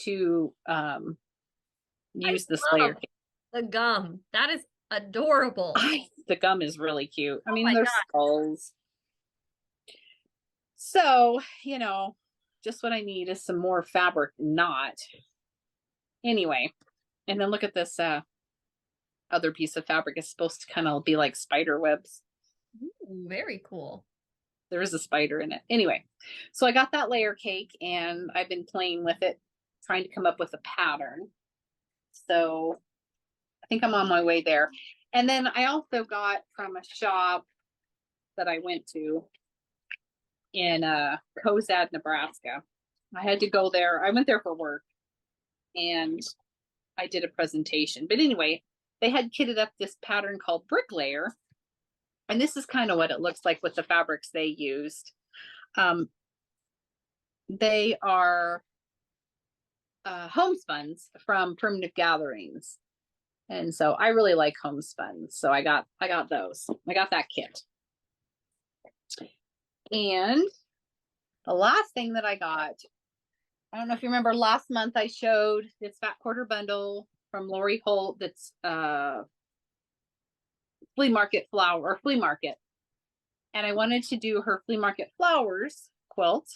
to use this layer cake. The gum. That is adorable. The gum is really cute. I Oh mean, my they're God. skulls. So, you know, just what I need is some more fabric knot. Anyway, and then look at this other piece of fabric. It's supposed to kind of be like spider webs. Ooh, very cool. There is a spider in it. Anyway, so I got that layer cake and I've been playing with it, trying to come up with a pattern. So I think I'm on my way there. And then I also got from a shop that I went to in Cozad, Nebraska. I had to go there. I went there for work and I did a presentation. But anyway, they had kitted up this pattern called Bricklayer. And this is kind of what it looks like with the fabrics they used. They are homespuns from Primitive Gatherings. And so I really like homespuns. So I got those. I got that kit. And the last thing that I got, I don't know if you remember last month I showed this Fat Quarter bundle from Lori Holt that's flea market flower or flea market. And I wanted to do her flea market flowers quilt.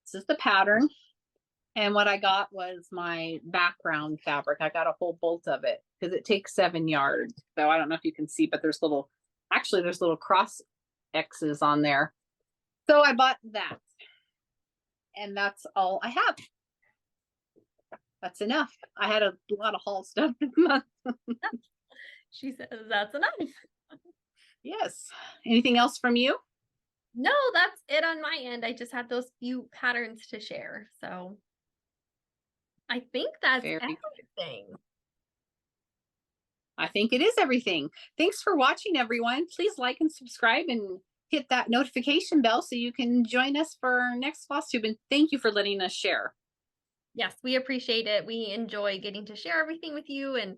This is the pattern. And what I got was my background fabric. I got a whole bolt of it because it takes 7 yards. So I don't know if you can see, but there's little cross X's on there. So I bought that. And that's all I have. That's enough. I had a lot of haul stuff this month. She says that's enough. Yes. Anything else from you? No, that's it on my end. I just had those few patterns to share. So I think that's everything. I think it is everything. Thanks for watching, everyone. Please like and subscribe and hit that notification bell so you can join us for our next Flosstube. And thank you for letting us share. Yes, we appreciate it. We enjoy getting to share everything with you. And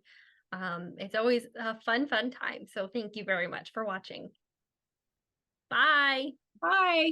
it's always a fun time. So thank you very much for watching. Bye. Bye.